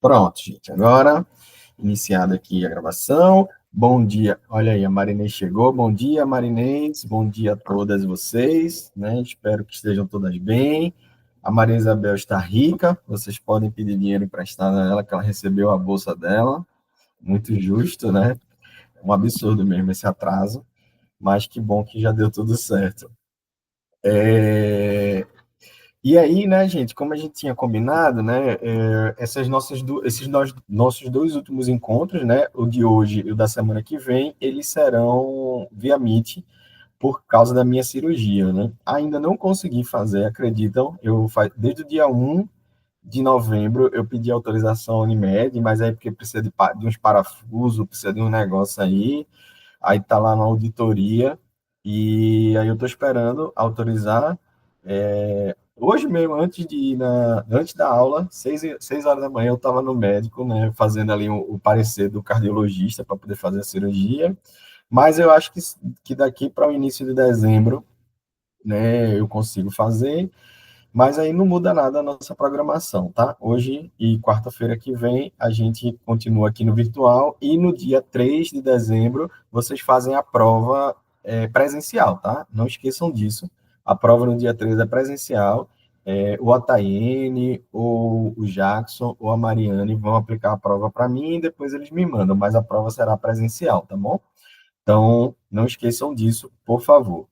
Pronto, gente. Agora, iniciada aqui a gravação. Bom dia. Olha aí, a Marinês chegou. Bom dia, Marinês. Bom dia a todas vocês, né? Espero que estejam todas bem. A Maria Isabel está rica. Vocês podem pedir dinheiro emprestado a ela, que ela recebeu a bolsa dela. Muito justo, né? É um absurdo mesmo esse atraso. Mas que bom que já deu tudo certo. E aí, né, gente, como a gente tinha combinado, né, nossos dois últimos encontros, né, o de hoje e o da semana que vem, eles serão via Meet por causa da minha cirurgia, né? Ainda não consegui fazer, acreditam? Desde o dia 1 de novembro eu pedi autorização à Unimed, mas aí porque precisa de uns parafusos, precisa de um negócio aí tá lá na auditoria, e aí eu tô esperando autorizar. Hoje mesmo, antes da aula, 6 horas da manhã, eu estava no médico, né, fazendo ali o parecer do cardiologista para poder fazer a cirurgia, mas eu acho que daqui para o início de dezembro, né, eu consigo fazer, mas aí não muda nada a nossa programação, tá? Hoje e quarta-feira que vem, a gente continua aqui no virtual e no dia 3 de dezembro, vocês fazem a prova presencial, tá? Não esqueçam disso. A prova no dia 3 é presencial. O Ataiene, ou o Jackson, ou a Mariane vão aplicar a prova para mim e depois eles me mandam, mas a prova será presencial, tá bom? Então, não esqueçam disso, por favor.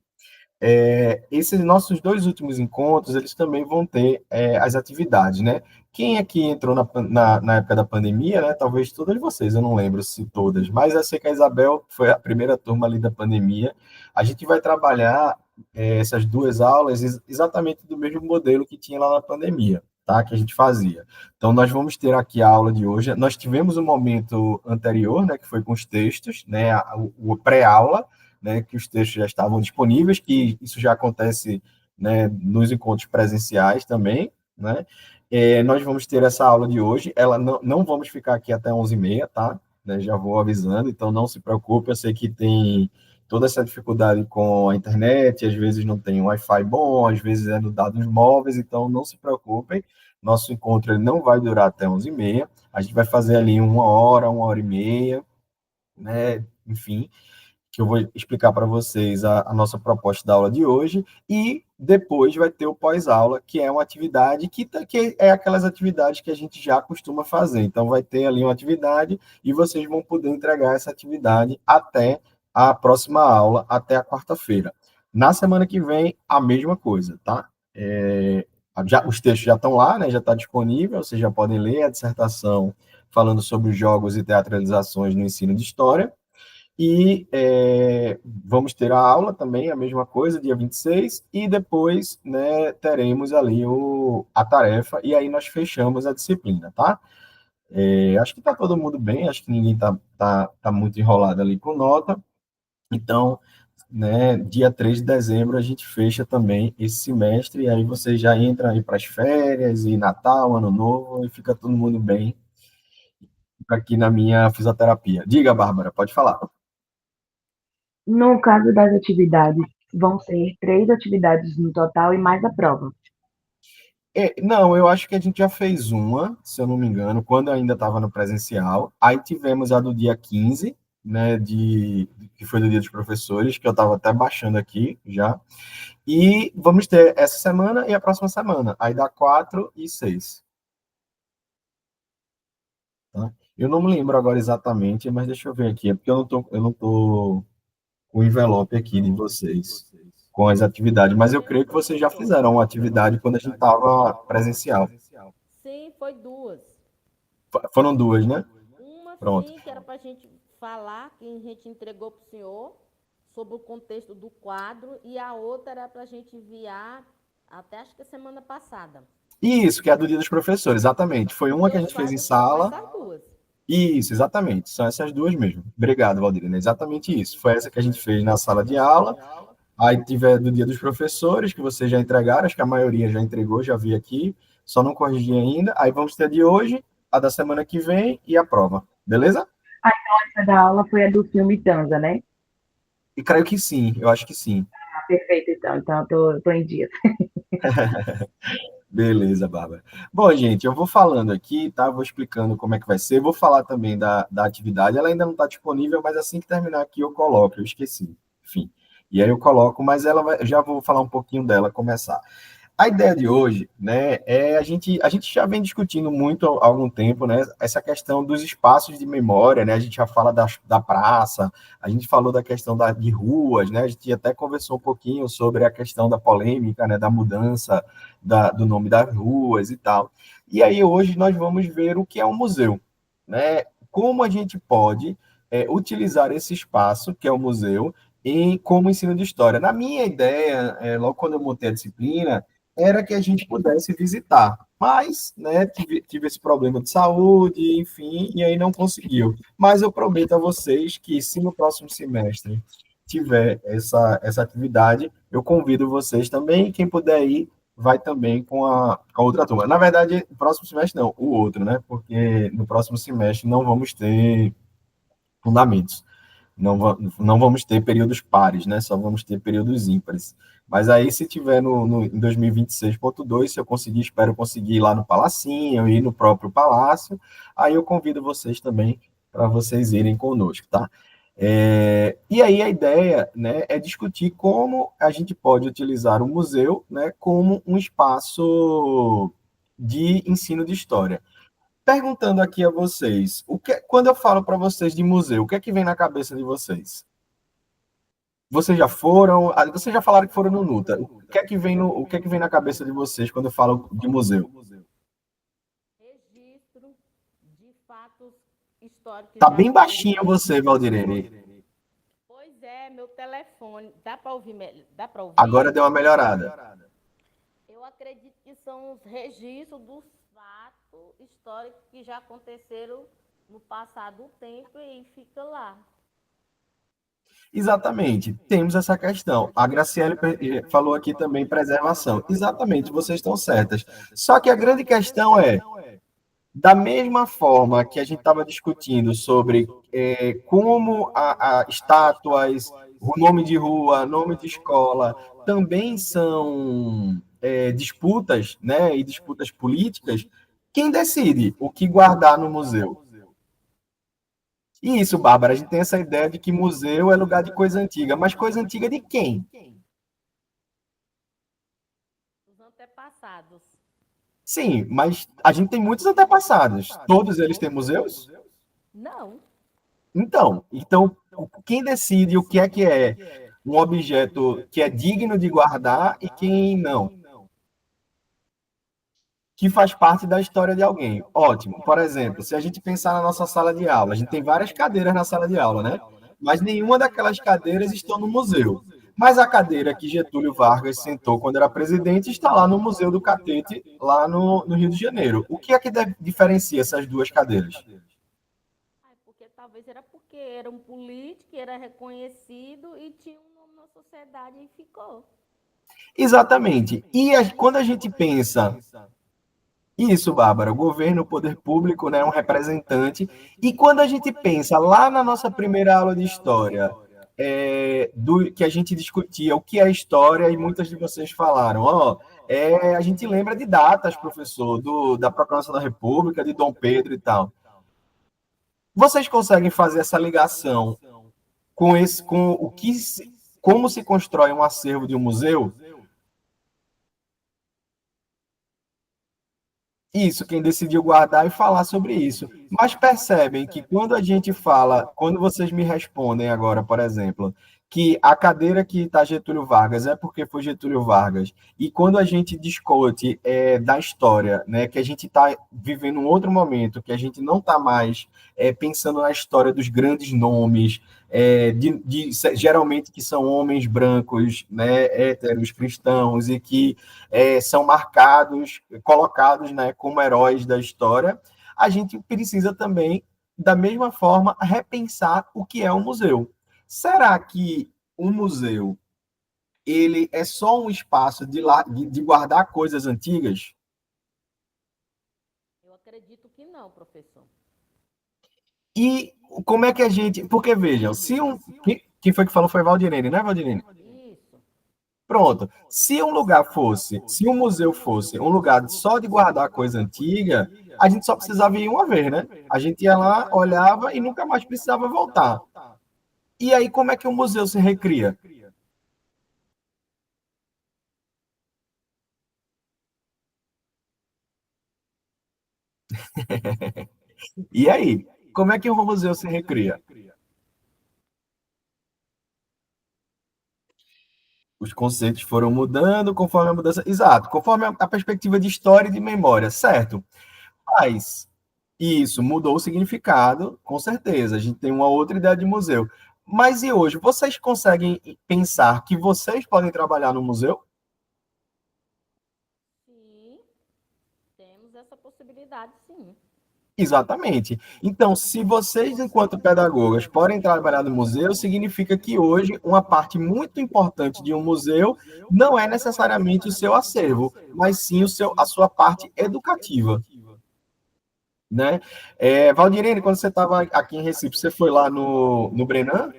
Esses nossos dois últimos encontros, eles também vão ter as atividades, né? Quem aqui entrou na época da pandemia, né? Talvez todas vocês, eu não lembro se todas, mas eu sei que a Isabel foi a primeira turma ali da pandemia. A gente vai trabalhar essas duas aulas exatamente do mesmo modelo que tinha lá na pandemia, tá? Que a gente fazia. Então, nós vamos ter aqui a aula de hoje. Nós tivemos um momento anterior, né? Que foi com os textos, né? O pré-aula, né, que os textos já estavam disponíveis, que isso já acontece, né, nos encontros presenciais também, né? Nós vamos ter essa aula de hoje, ela não vamos ficar aqui até 11h30, tá? Né, já vou avisando, então não se preocupe, eu sei que tem toda essa dificuldade com a internet, às vezes não tem um Wi-Fi bom, às vezes é no dados móveis, então não se preocupem, nosso encontro ele não vai durar até 11h30, a gente vai fazer ali 1 hora e meia, né? Enfim, que eu vou explicar para vocês a nossa proposta da aula de hoje, e depois vai ter o pós-aula, que é uma atividade que é aquelas atividades que a gente já costuma fazer. Então, vai ter ali uma atividade e vocês vão poder entregar essa atividade até a próxima aula, até a quarta-feira. Na semana que vem, a mesma coisa, tá? Os textos já estão lá, né? Já está disponível, vocês já podem ler a dissertação falando sobre os jogos e teatralizações no ensino de história. E vamos ter a aula também, a mesma coisa, dia 26, e depois, né, teremos ali a tarefa, e aí nós fechamos a disciplina, tá? Acho que está todo mundo bem, acho que ninguém tá muito enrolado ali com nota, então, né, dia 3 de dezembro a gente fecha também esse semestre, e aí você já entra aí para as férias, e Natal, Ano Novo, e fica todo mundo bem aqui na minha fisioterapia. Diga, Bárbara, pode falar. No caso das atividades, vão ser 3 atividades no total e mais a prova. Não, eu acho que a gente já fez uma, se eu não me engano, quando eu ainda estava no presencial. Aí tivemos a do dia 15, né, que foi do Dia dos Professores, que eu estava até baixando aqui já. E vamos ter essa semana e a próxima semana. Aí dá 4 e 6. Tá? Eu não me lembro agora exatamente, mas deixa eu ver aqui. É porque eu não tô com o envelope aqui de vocês, com as atividades. Mas eu creio que vocês já fizeram uma atividade quando a gente estava presencial. Sim, foi duas. Foram duas, né? Uma Pronto. sim, que era para a gente falar, que a gente entregou para o senhor, sobre o contexto do quadro, e a outra era para a gente enviar até acho que a semana passada. Isso, que é a do Dia dos Professores, exatamente. Foi uma que a gente Foi fez em essas sala. duas. Isso, exatamente. São essas duas mesmo. Obrigado, Valdirene. É exatamente isso. Foi essa que a gente fez na sala de aula. Aí tiver do Dia dos Professores, que vocês já entregaram, acho que a maioria já entregou, já vi aqui. Só não corrigi ainda. Aí vamos ter a de hoje, a da semana que vem e a prova. Beleza? Essa da aula foi a do filme Tanza, né? E creio que sim, eu acho que sim. Ah, perfeito, então. Então, eu tô em dia. Beleza, Bárbara. Bom, gente, eu vou falando aqui, tá? Vou explicando como é que vai ser. Vou falar também da atividade. Ela ainda não está disponível, mas assim que terminar aqui eu coloco. Eu esqueci. Enfim. E aí eu coloco, mas já vou falar um pouquinho dela, começar. A ideia de hoje, né, é a gente já vem discutindo muito há algum tempo, né, essa questão dos espaços de memória, né, a gente já fala da praça, a gente falou da questão de ruas, né, a gente até conversou um pouquinho sobre a questão da polêmica, né, da mudança do nome das ruas e tal. E aí hoje nós vamos ver o que é um museu, né, como a gente pode utilizar esse espaço, que é o museu, como ensino de história. Na minha ideia, logo quando eu montei a disciplina, era que a gente pudesse visitar. Mas, né, tive esse problema de saúde, enfim, e aí não conseguiu. Mas eu prometo a vocês que, se no próximo semestre tiver essa atividade, eu convido vocês também. Quem puder ir, vai também com a outra turma. Na verdade, próximo semestre não, o outro, né? Porque no próximo semestre não vamos ter fundamentos. Não vamos ter períodos pares, né? Só vamos ter períodos ímpares. Mas aí, se tiver em 2026.2, se eu conseguir, espero conseguir ir lá no Palacinho, ir no próprio Palácio, aí eu convido vocês também para vocês irem conosco, tá? E aí a ideia, né, é discutir como a gente pode utilizar o museu, né, como um espaço de ensino de história. Perguntando aqui a vocês, quando eu falo para vocês de museu, o que é que vem na cabeça de vocês? Vocês já foram? Vocês já falaram que foram no NUTA. O que é que vem na cabeça de vocês quando eu falo de museu? Registro de fatos históricos que Tá já bem baixinho aconteceram. você, Valdirene. Pois é, meu telefone. Dá para ouvir? Dá para Agora ouvir? deu uma melhorada. Eu acredito que são os registros dos fatos históricos que já aconteceram no passado do tempo e fica lá. Exatamente, temos essa questão. A Graciele falou aqui também preservação. Exatamente, vocês estão certas. Só que a grande questão é, da mesma forma que a gente estava discutindo sobre como estátuas, o nome de rua, nome de escola, também são disputas, né, e disputas políticas, quem decide o que guardar no museu? E isso, Bárbara, a gente tem essa ideia de que museu é lugar de coisa antiga, mas coisa antiga de quem? Os antepassados. Sim, mas a gente tem muitos antepassados. Todos eles têm museus? Não. Então, quem decide o que é um objeto que é digno de guardar e quem não? Que faz parte da história de alguém. Ótimo. Por exemplo, se a gente pensar na nossa sala de aula, a gente tem várias cadeiras na sala de aula, né? Mas nenhuma daquelas cadeiras estão no museu. Mas a cadeira que Getúlio Vargas sentou quando era presidente está lá no Museu do Catete, lá no Rio de Janeiro. O que é que diferencia essas duas cadeiras? Porque talvez era porque era um político, era reconhecido e tinha um nome na sociedade e ficou. Exatamente. Quando a gente pensa isso, Bárbara, o governo, o poder público, né, um representante. E quando a gente pensa lá na nossa primeira aula de história, que a gente discutia o que é história, e muitas de vocês falaram, a gente lembra de datas, professor, da Proclamação da República, de Dom Pedro e tal. Vocês conseguem fazer essa ligação com como se constrói um acervo de um museu? Isso, quem decidiu guardar e falar sobre isso. Mas percebem que quando a gente fala, quando vocês me respondem agora, por exemplo, que a cadeira que está Getúlio Vargas é porque foi Getúlio Vargas, e quando a gente discute da história, né, que a gente está vivendo um outro momento, que a gente não está mais pensando na história dos grandes nomes, geralmente que são homens brancos, né, héteros, cristãos, e que são marcados, colocados, né, como heróis da história, a gente precisa também, da mesma forma, repensar o que é um museu. Será que um museu ele é só um espaço de guardar coisas antigas? Eu acredito que não, professor. E como é que a gente... Porque, vejam, quem foi que falou foi Valdirene, né, Valdirene? Isso. Pronto. Se um museu fosse um lugar só de guardar coisa antiga, a gente só precisava ir uma vez, né? A gente ia lá, olhava e nunca mais precisava voltar. E aí, como é que o museu se recria? E aí, como é que um museu se recria? Os conceitos foram mudando conforme a mudança. Exato, conforme a perspectiva de história e de memória, certo? Mas isso mudou o significado, com certeza. A gente tem uma outra ideia de museu. Mas e hoje, vocês conseguem pensar que vocês podem trabalhar no museu? Sim, temos essa possibilidade, sim. Exatamente. Então, se vocês, enquanto pedagogas, podem trabalhar no museu, significa que hoje uma parte muito importante de um museu não é necessariamente o seu acervo, mas sim a sua parte educativa, né? Valdirene, quando você estava aqui em Recife, você foi lá no Brenan,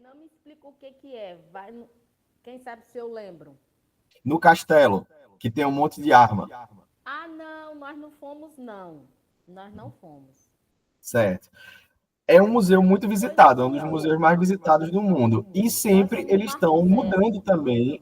Não me explica o que que é. Quem sabe se eu lembro. no castelo, que tem um monte de arma, Ah, não, nós não fomos, não. Nós não fomos. certo? É um museu muito visitado, é um dos museus mais visitados do mundo. E Nós sempre somos eles estão parciselos. mudando também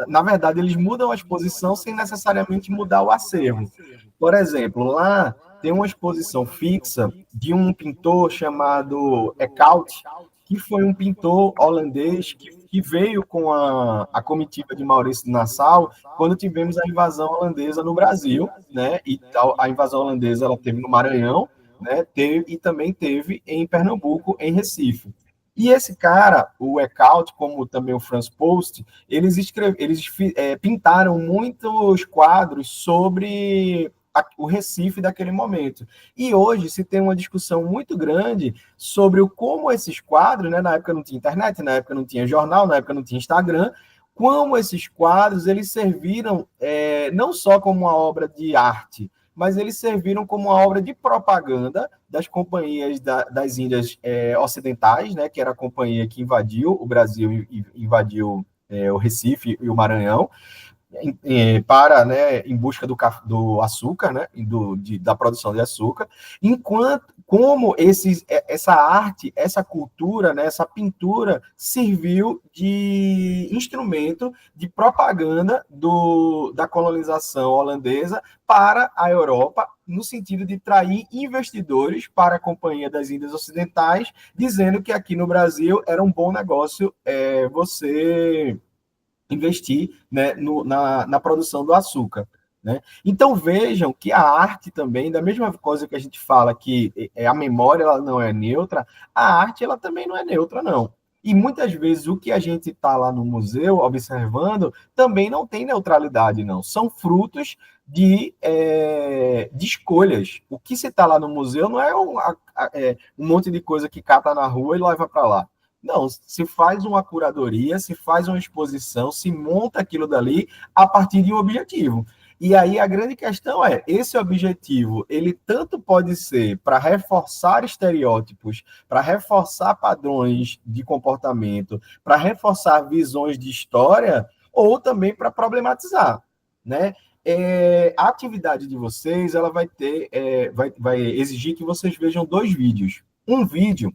na verdade, eles mudam a exposição sem necessariamente mudar o acervo. Por exemplo, lá tem uma exposição fixa de um pintor chamado Eckhout, que foi um pintor holandês que veio com a comitiva de Maurício de Nassau quando tivemos a invasão holandesa no Brasil, né? E a invasão holandesa ela teve no Maranhão, né? E também teve em Pernambuco, em Recife. E esse cara, o Eckhout, como também o Franz Post, eles pintaram muitos quadros sobre o Recife daquele momento. E hoje se tem uma discussão muito grande sobre como esses quadros, né, na época não tinha internet, na época não tinha jornal, na época não tinha Instagram, como esses quadros eles serviram não só como uma obra de arte, mas eles serviram como uma obra de propaganda das companhias das Índias Ocidentais, né, que era a companhia que invadiu o Brasil e invadiu o Recife e o Maranhão, para, né, em busca do açúcar, né, da produção de açúcar, enquanto como essa arte, essa cultura, né, essa pintura serviu de instrumento de propaganda da colonização holandesa para a Europa, no sentido de trair investidores para a Companhia das Índias Ocidentais, dizendo que aqui no Brasil era um bom negócio você investir, né, na produção do açúcar. Né? Então vejam que a arte também, da mesma coisa que a gente fala que a memória ela não é neutra, a arte ela também não é neutra, não. E muitas vezes o que a gente está lá no museu observando também não tem neutralidade, não. São frutos de escolhas. O que se está lá no museu não é um monte de coisa que cata na rua e leva para lá. Não, se faz uma curadoria, se faz uma exposição, se monta aquilo dali a partir de um objetivo. E aí a grande questão é, esse objetivo, ele tanto pode ser para reforçar estereótipos, para reforçar padrões de comportamento, para reforçar visões de história, ou também para problematizar, né? A atividade de vocês, ela vai ter, vai exigir que vocês vejam dois vídeos. Um vídeo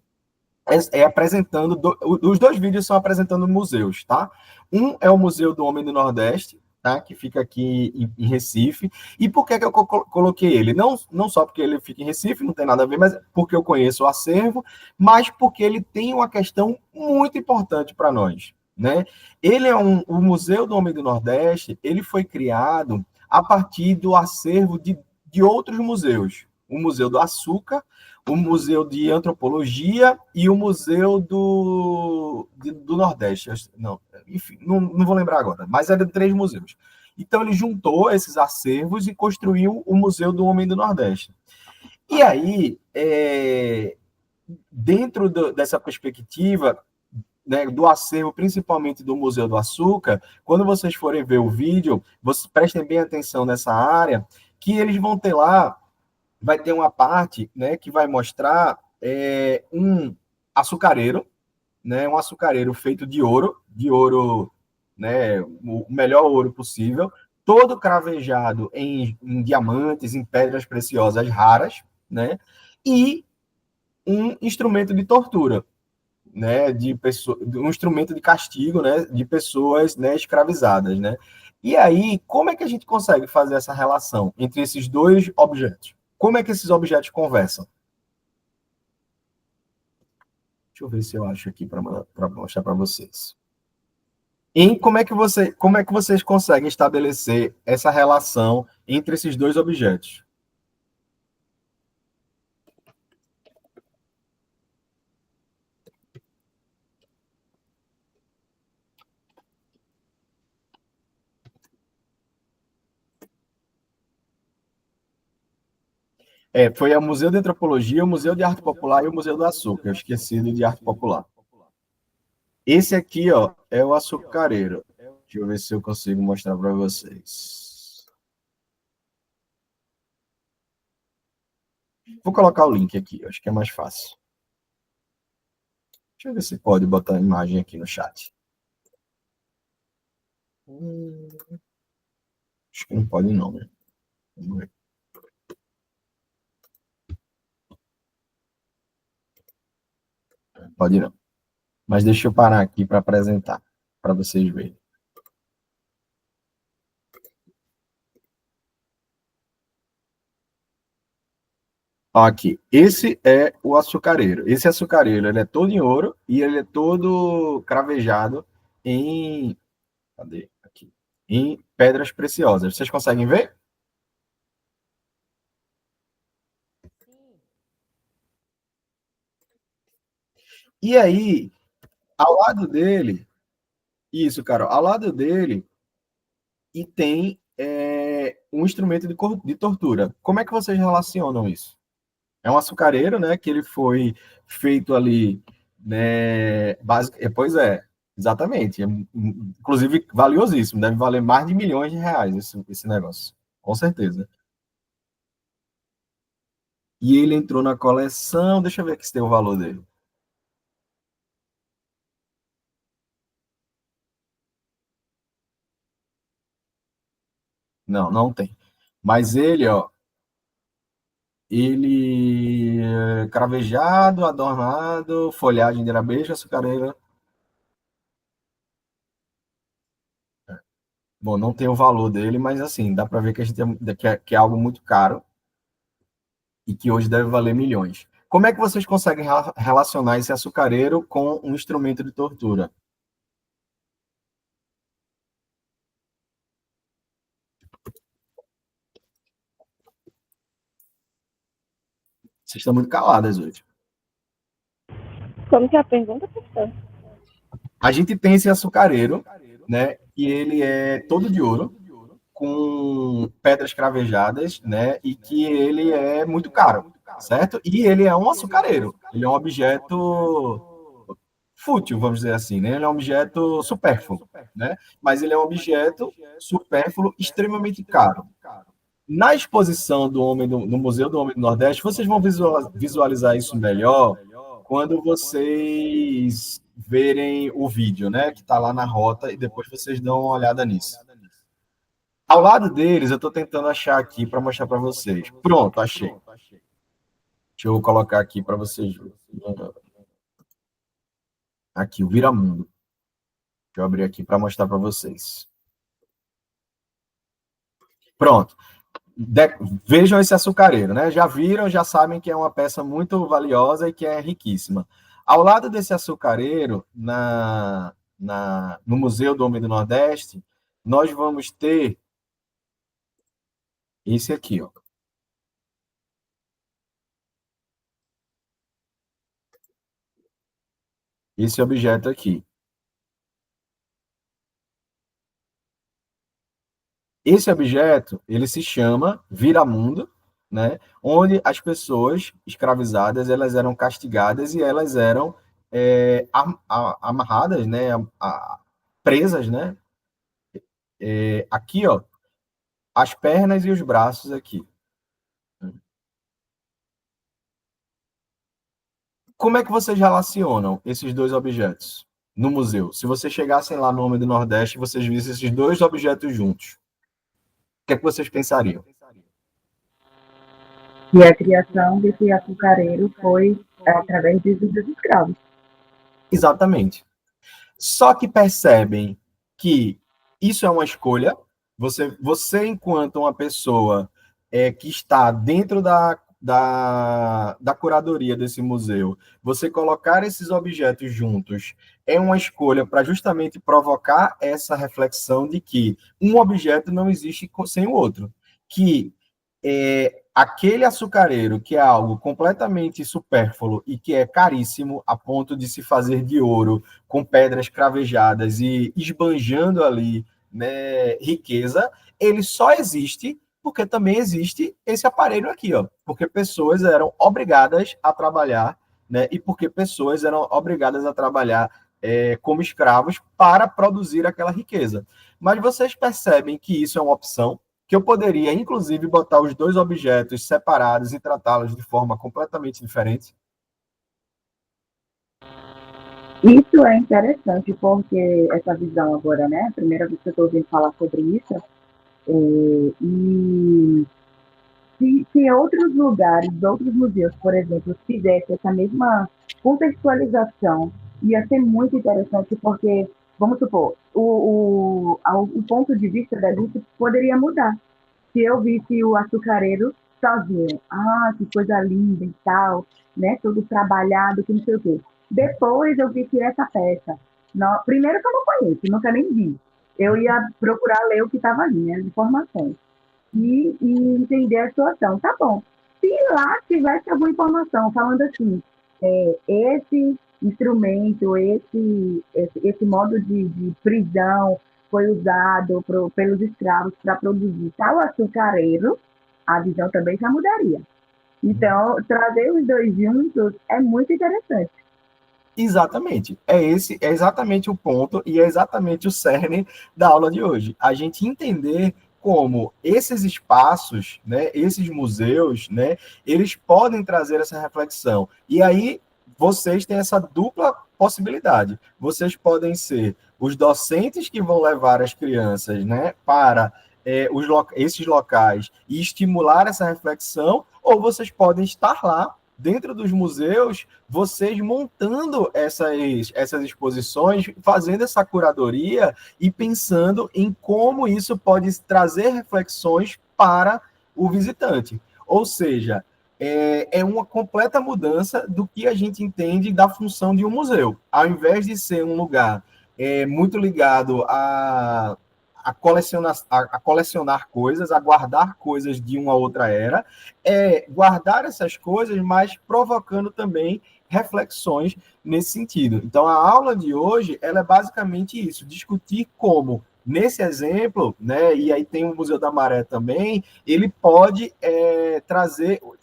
apresentando. Os dois vídeos são apresentando museus, tá? Um é o Museu do Homem do Nordeste, tá? Que fica aqui em Recife. E por que eu coloquei ele? Não só porque ele fica em Recife, não tem nada a ver, mas porque eu conheço o acervo, mas porque ele tem uma questão muito importante para nós, né? Ele é o Museu do Homem do Nordeste, ele foi criado a partir do acervo de outros museus. O Museu do Açúcar, o Museu de Antropologia e o Museu do Nordeste. Não, enfim, não vou lembrar agora, mas eram três museus. Então, ele juntou esses acervos e construiu o Museu do Homem do Nordeste. E aí, dentro dessa perspectiva, né, do acervo, principalmente do Museu do Açúcar, quando vocês forem ver o vídeo, vocês prestem bem atenção nessa área, que eles vão ter lá, vai ter uma parte, né, que vai mostrar um açucareiro, né, um açucareiro feito de ouro, né, o melhor ouro possível, todo cravejado em diamantes, em pedras preciosas raras, né, e um instrumento de tortura, né, um instrumento de castigo, né, de pessoas, né, escravizadas, né. E aí, como é que a gente consegue fazer essa relação entre esses dois objetos? Como é que esses objetos conversam? Deixa eu ver se eu acho aqui para mostrar para vocês. Como é que vocês conseguem estabelecer essa relação entre esses dois objetos? Foi o Museu de Antropologia, o Museu de Arte Popular e o Museu do Açúcar. Eu esqueci do de Arte Popular. Esse aqui, ó, é o açucareiro. Deixa eu ver se eu consigo mostrar para vocês. Vou colocar o link aqui, acho que é mais fácil. Deixa eu ver se pode botar a imagem aqui no chat. Acho que não pode não, né? Vamos ver. Pode não. Mas deixa eu parar aqui para apresentar, para vocês verem. Aqui, esse é o açucareiro. Esse açucareiro, ele é todo em ouro e ele é todo cravejado em, cadê? Aqui, em pedras preciosas. Vocês conseguem ver? E aí, ao lado dele, isso, cara, ao lado dele, e tem um instrumento de tortura. Como é que vocês relacionam isso? É um açucareiro, né? Que ele foi feito ali, né? Pois é, exatamente. Inclusive, valiosíssimo. Deve valer mais de milhões de reais esse negócio. Com certeza. E ele entrou na coleção. Deixa eu ver aqui se tem o valor dele. Não, não tem. Mas ele, ó, ele cravejado, adornado, folhagem de arabeja, açucareira. Bom, não tem o valor dele, mas assim, dá para ver que a gente que é algo muito caro e que hoje deve valer milhões. Como é que vocês conseguem relacionar esse açucareiro com um instrumento de tortura? Vocês estão muito caladas hoje. Como que é a pergunta, professor? A gente tem esse açucareiro, né? E ele é todo de ouro, com pedras cravejadas, né? E que ele é muito caro, certo? E ele é um açucareiro. Ele é um objeto fútil, vamos dizer assim, né? Ele é um objeto supérfluo, né? Mas ele é um objeto supérfluo extremamente caro. Na exposição do Homem no Museu do Homem do Nordeste, vocês vão visualizar isso melhor quando vocês verem o vídeo, né? Que está lá na rota, e depois vocês dão uma olhada nisso. Ao lado deles, eu estou tentando achar aqui para mostrar para vocês. Pronto, achei. Deixa eu colocar aqui para vocês verem. Aqui, o Viramundo. Deixa eu abrir aqui para mostrar para vocês. Pronto. Vejam esse açucareiro, né? Já viram, já sabem que é uma peça muito valiosa e que é riquíssima. Ao lado desse açucareiro, no Museu do Homem do Nordeste, nós vamos ter esse aqui, ó. Esse objeto aqui. Esse objeto, ele se chama Viramundo, né? Onde as pessoas escravizadas, elas eram castigadas e elas eram amarradas, né? Presas, né? Aqui, ó, as pernas e os braços aqui. Como é que vocês relacionam esses dois objetos no museu? Se vocês chegassem lá no Homem do Nordeste e vocês vissem esses dois objetos juntos, o que é que vocês pensariam? E a criação desse açucareiro foi através dos escravos. Exatamente. Só que percebem que isso é uma escolha. Você enquanto uma pessoa que está dentro da curadoria desse museu, você colocar esses objetos juntos é uma escolha para justamente provocar essa reflexão de que um objeto não existe sem o outro. Que aquele açucareiro, que é algo completamente supérfluo e que é caríssimo, a ponto de se fazer de ouro, com pedras cravejadas e esbanjando ali, né, riqueza, ele só existe porque também existe esse aparelho aqui, ó, porque pessoas eram obrigadas a trabalhar, né, e porque pessoas eram obrigadas a trabalhar como escravos para produzir aquela riqueza. Mas vocês percebem que isso é uma opção, que eu poderia, inclusive, botar os dois objetos separados e tratá-los de forma completamente diferente? Isso é interessante, porque essa visão agora, né? A primeira vez que eu estou ouvindo falar sobre isso, e se outros lugares, outros museus, por exemplo, fizessem essa mesma contextualização, ia ser muito interessante, porque, vamos supor, o ponto de vista da gente poderia mudar. Se eu visse o açucareiro sozinho, que coisa linda e tal, né? Todo trabalhado, que não sei o quê. Depois eu vi que essa peça, primeiro que eu não conheço, nunca nem vi. Eu ia procurar ler o que estava ali, né, as informações, e entender a situação. Tá bom. Se lá tivesse alguma informação falando assim, esse instrumento, esse modo de prisão foi usado pelos escravos para produzir tal açucareiro, a visão também já mudaria. Então, trazer os dois juntos é muito interessante. Exatamente. É exatamente o ponto e é exatamente o cerne da aula de hoje. A gente entender como esses espaços, né, esses museus, né, eles podem trazer essa reflexão. E aí vocês têm essa dupla possibilidade. Vocês podem ser os docentes que vão levar as crianças, né, para esses locais e estimular essa reflexão, ou vocês podem estar lá dentro dos museus, vocês montando essas exposições, fazendo essa curadoria e pensando em como isso pode trazer reflexões para o visitante. Ou seja, é uma completa mudança do que a gente entende da função de um museu. Ao invés de ser um lugar muito ligado a colecionar coisas, a guardar coisas de uma outra era, guardar essas coisas, mas provocando também reflexões nesse sentido. Então, a aula de hoje, ela é basicamente isso, discutir como, nesse exemplo, né, e aí tem o Museu da Maré também, ele pode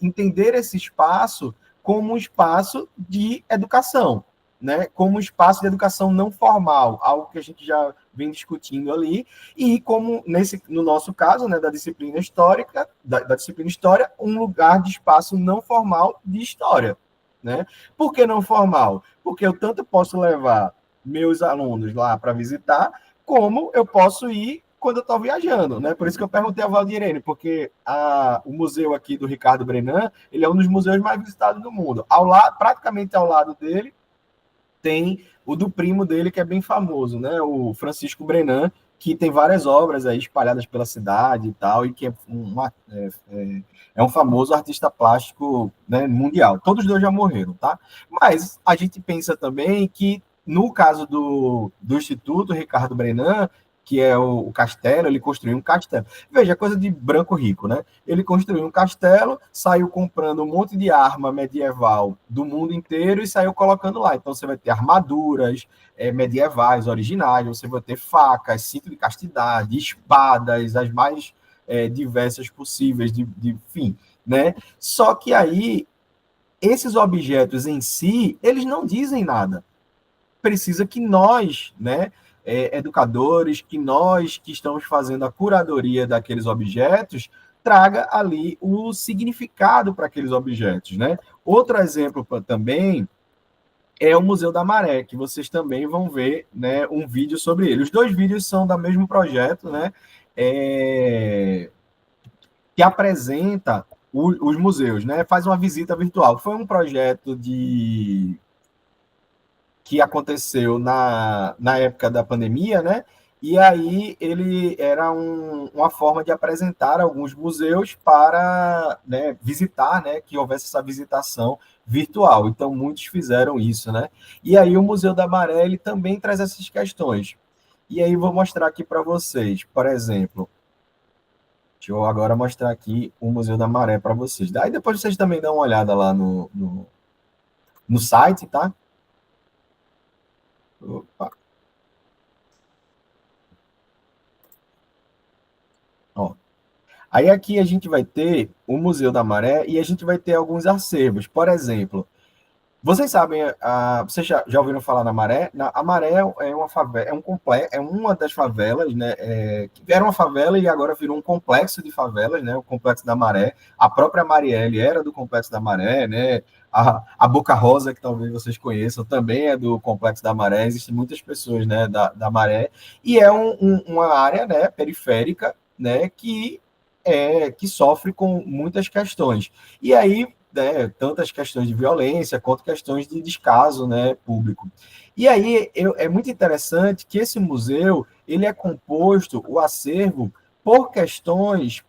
entender esse espaço como um espaço de educação, né, como um espaço de educação não formal, algo que a gente já vem discutindo ali, e como no nosso caso, né, da disciplina histórica, da disciplina história, um lugar de espaço não formal de história, né? Por que não formal? Porque eu tanto posso levar meus alunos lá para visitar, como eu posso ir quando eu estou viajando, né? Por isso que eu perguntei a Valdirene, porque o museu aqui do Ricardo Brenan, ele é um dos museus mais visitados do mundo. Praticamente ao lado dele, tem o do primo dele, que é bem famoso, né? O Francisco Brenan, que tem várias obras aí espalhadas pela cidade e tal, e que é um famoso artista plástico, né, mundial. Todos dois já morreram, tá? Mas a gente pensa também que, no caso do Instituto Ricardo Brenan, que é o castelo, ele construiu um castelo. Veja, coisa de branco rico, né? Ele construiu um castelo, saiu comprando um monte de arma medieval do mundo inteiro e saiu colocando lá. Então, você vai ter armaduras medievais, originais, você vai ter facas, cinto de castidade, espadas, as mais diversas possíveis, enfim, né? Só que aí, esses objetos em si, eles não dizem nada. Precisa que nós, né, educadores, que nós que estamos fazendo a curadoria daqueles objetos, traga ali o significado para aqueles objetos, né? Outro exemplo também é o Museu da Maré, que vocês também vão ver, né, um vídeo sobre ele. Os dois vídeos são do mesmo projeto, né, que apresenta os museus, né, faz uma visita virtual. Foi um projeto que aconteceu na época da pandemia, né? E aí ele era uma forma de apresentar alguns museus para, né, visitar, né, que houvesse essa visitação virtual. Então, muitos fizeram isso, né? E aí o Museu da Maré, ele também traz essas questões. E aí vou mostrar aqui para vocês, por exemplo, deixa eu agora mostrar aqui o Museu da Maré para vocês. Daí depois vocês também dão uma olhada lá no site, tá? Opa. Ó. Aí aqui a gente vai ter o Museu da Maré e a gente vai ter alguns acervos. Por exemplo, vocês sabem, vocês já ouviram falar na Maré? A Maré é uma favela, é uma das favelas, né? Que era uma favela e agora virou um complexo de favelas, né? O Complexo da Maré. A própria Marielle era do Complexo da Maré, né? A Boca Rosa, que talvez vocês conheçam, também é do Complexo da Maré. Existem muitas pessoas, né, da Maré. E é uma área, né, periférica, né, que sofre com muitas questões. E aí, né, tantas questões de violência quanto questões de descaso, né, público. E aí é muito interessante que esse museu ele é composto, o acervo, por questões,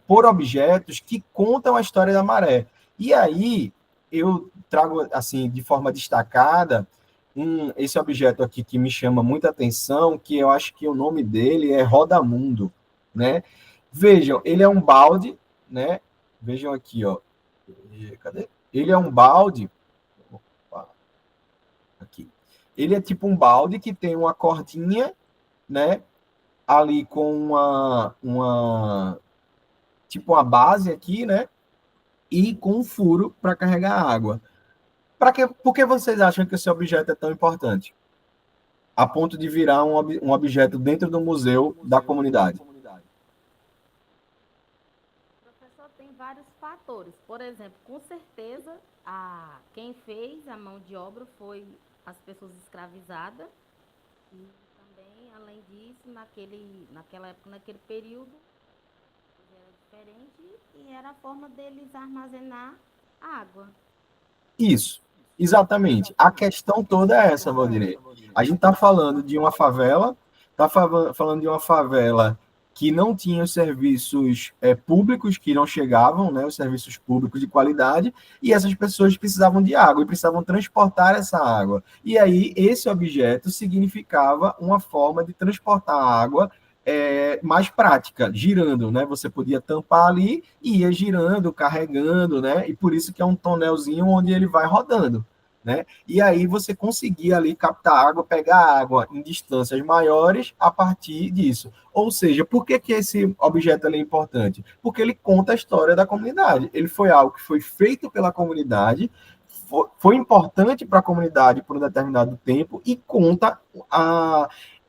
por objetos que contam a história da Maré. E aí eu trago assim de forma destacada esse objeto aqui que me chama muita atenção, que eu acho que o nome dele é Rodamundo, né? Vejam, ele é um balde, né? Vejam aqui, ó. Cadê? Ele é um balde. Opa, aqui. Ele é tipo um balde que tem uma cordinha, né? Ali com tipo uma base aqui, né? E com um furo para carregar água. Por que vocês acham que esse objeto é tão importante? A ponto de virar um objeto dentro do museu da comunidade. Professor, tem vários fatores. Por exemplo, com certeza, quem fez a mão de obra foi as pessoas escravizadas. E também, além disso, naquela época, naquele período, era diferente e era a forma deles armazenar água. Isso, exatamente. A questão toda é essa, Valdirei. A gente está falando de uma favela, está falando de uma favela que não tinha os serviços públicos que não chegavam, né, os serviços públicos de qualidade, e essas pessoas precisavam de água e precisavam transportar essa água. E aí esse objeto significava uma forma de transportar a água mais prática, girando, né? Você podia tampar ali e ia girando, carregando, né? E por isso que é um tonelzinho onde ele vai rodando, né? E aí você conseguia ali captar água, pegar água em distâncias maiores a partir disso. Ou seja, por que esse objeto é importante? Porque ele conta a história da comunidade. Ele foi algo que foi feito pela comunidade, foi importante para a comunidade por um determinado tempo e conta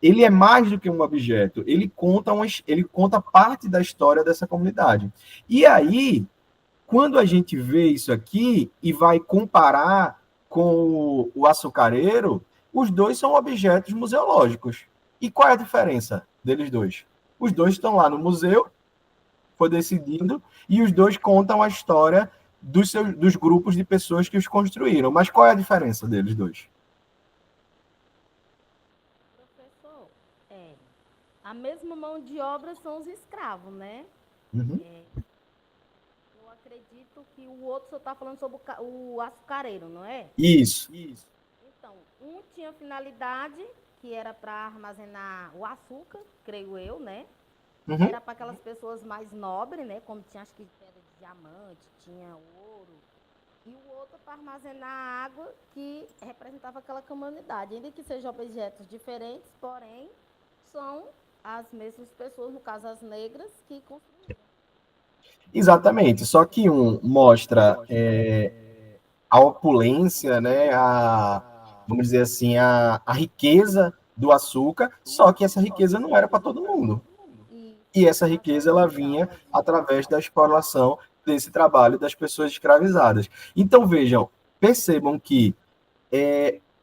ele é mais do que um objeto, ele conta parte da história dessa comunidade. E aí, quando a gente vê isso aqui e vai comparar com o açucareiro, os dois são objetos museológicos. E qual é a diferença deles dois? Os dois estão lá no museu, foi decidido, e os dois contam a história dos grupos de pessoas que os construíram. Mas qual é a diferença deles dois? Professor, a mesma mão de obra são os escravos, né? Uhum. Eu acredito que o outro só está falando sobre o açucareiro, não é? Isso. Então, um tinha finalidade, que era para armazenar o açúcar, creio eu, né? Uhum. Era para aquelas pessoas mais nobres, né? Como tinha, acho que pedra de diamante, tinha ouro. E o outro para armazenar a água, que representava aquela comunidade. Ainda que sejam objetos diferentes, porém, são as mesmas pessoas, no caso as negras, que construíram. Exatamente, só que um mostra a opulência, né, vamos dizer assim, a riqueza do açúcar, só que essa riqueza não era para todo mundo. E essa riqueza ela vinha através da exploração desse trabalho das pessoas escravizadas. Então, vejam, percebam que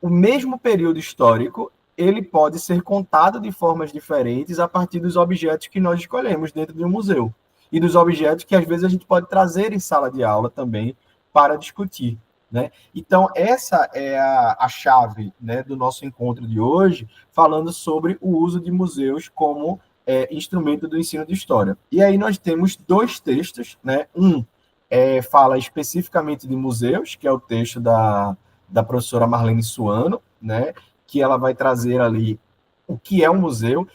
o mesmo período histórico ele pode ser contado de formas diferentes a partir dos objetos que nós escolhemos dentro de um museu. E dos objetos que, às vezes, a gente pode trazer em sala de aula também para discutir. Né? Então, essa é a chave, né, do nosso encontro de hoje, falando sobre o uso de museus como instrumento do ensino de história. E aí nós temos 2 textos, né? Um fala especificamente de museus, que é o texto da professora Marlene Suano, né? Que ela vai trazer ali o que é um museu.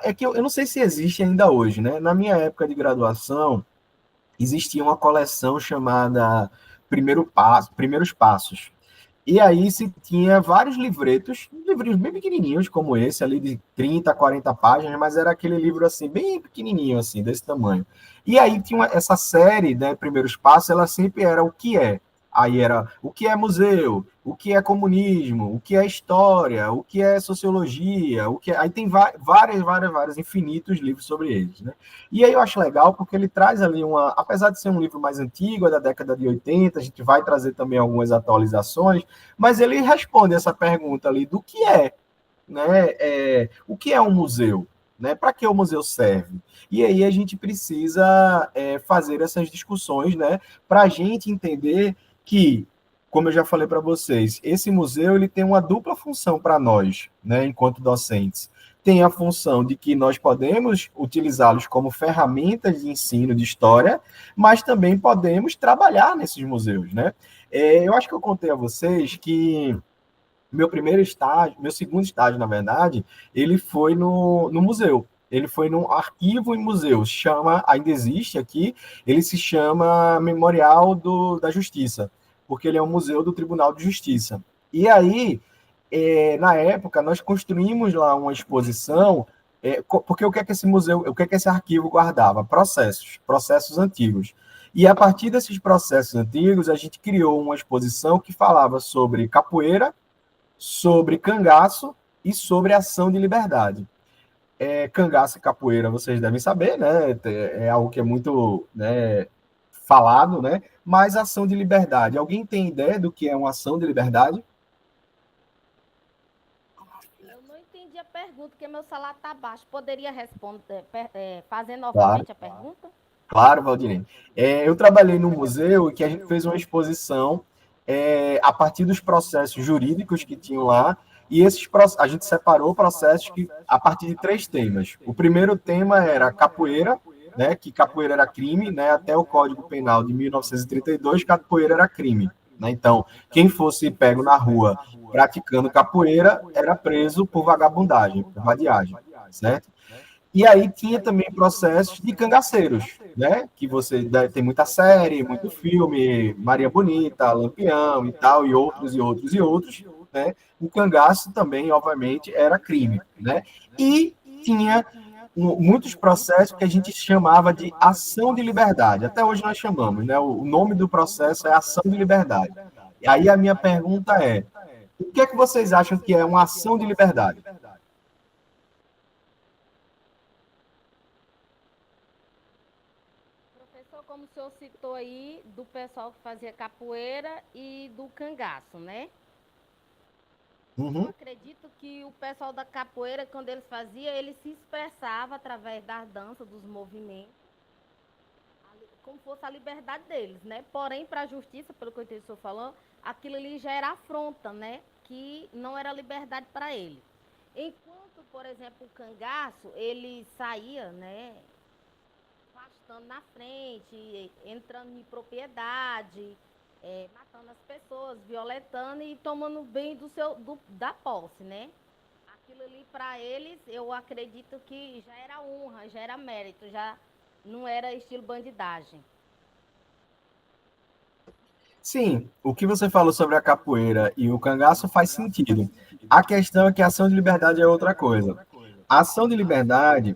É que eu não sei se existe ainda hoje, né? Na minha época de graduação, existia uma coleção chamada Primeiros Passos. E aí se tinha vários livretos, livrinhos bem pequenininhos, como esse, ali de 30, 40 páginas, mas era aquele livro assim, bem pequenininho, assim, desse tamanho. E aí tinha essa série, né, Primeiros Passos, ela sempre era o que é. Aí era o que é museu, o que é comunismo, o que é história, o que é sociologia, o que é... Aí tem vários, infinitos livros sobre eles, né? E aí eu acho legal porque ele traz ali apesar de ser um livro mais antigo, é da década de 80, a gente vai trazer também algumas atualizações, mas ele responde essa pergunta ali do que é, né? O que é um museu? Né? Para que o museu serve? E aí a gente precisa fazer essas discussões, né? Para a gente entender que, como eu já falei para vocês, esse museu ele tem uma dupla função para nós, né? Enquanto docentes. Tem a função de que nós podemos utilizá-los como ferramentas de ensino de história, mas também podemos trabalhar nesses museus, né? Eu acho que eu contei a vocês que meu segundo estágio, na verdade, ele foi no museu. Ele foi num arquivo em museu, ainda existe aqui, ele se chama Memorial da Justiça, porque ele é um museu do Tribunal de Justiça. E aí, na época, nós construímos lá uma exposição, porque o que é que esse museu, o que é que esse arquivo guardava? Processos antigos. E a partir desses processos antigos, a gente criou uma exposição que falava sobre capoeira, sobre cangaço e sobre ação de liberdade. Cangaço e capoeira, vocês devem saber, né? É algo que é muito, né, falado, né? Mas ação de liberdade. Alguém tem ideia do que é uma ação de liberdade? Eu não entendi a pergunta, porque meu salário está baixo. Poderia responder, fazer novamente a pergunta? Claro, Valdirene. Eu trabalhei num museu que a gente fez uma exposição a partir dos processos jurídicos que tinham lá, e a gente separou processos a partir de 3 temas. O primeiro tema era capoeira, né, que capoeira era crime, né, até o Código Penal de 1932, capoeira era crime. Né? Então, quem fosse pego na rua praticando capoeira era preso por vagabundagem, por vadiagem, certo? E aí tinha também processos de cangaceiros, né? Que tem muita série, muito filme, Maria Bonita, Lampião e tal, e outros, né? O cangaço também, obviamente, era crime, né? E tinha muitos processos que a gente chamava de ação de liberdade. Até hoje nós chamamos, né? O nome do processo é ação de liberdade. E aí a minha pergunta é: o que é que vocês acham que é uma ação de liberdade? Como o senhor citou aí, do pessoal que fazia capoeira e do cangaço, né? Uhum. Eu acredito que o pessoal da capoeira, quando eles faziam, ele se expressava através da dança, dos movimentos, como fosse a liberdade deles, né? Porém, para a justiça, pelo que eu entendi o senhor falando, aquilo ali já era afronta, né? Que não era liberdade para ele. Enquanto, por exemplo, o cangaço, ele saía, né? Estando na frente, entrando em propriedade, matando as pessoas, violentando e tomando bem da posse, né? Aquilo ali para eles, eu acredito que já era honra, já era mérito, já não era estilo bandidagem. Sim, o que você falou sobre a capoeira e o cangaço faz sentido. A questão é que a ação de liberdade é outra coisa. A ação de liberdade,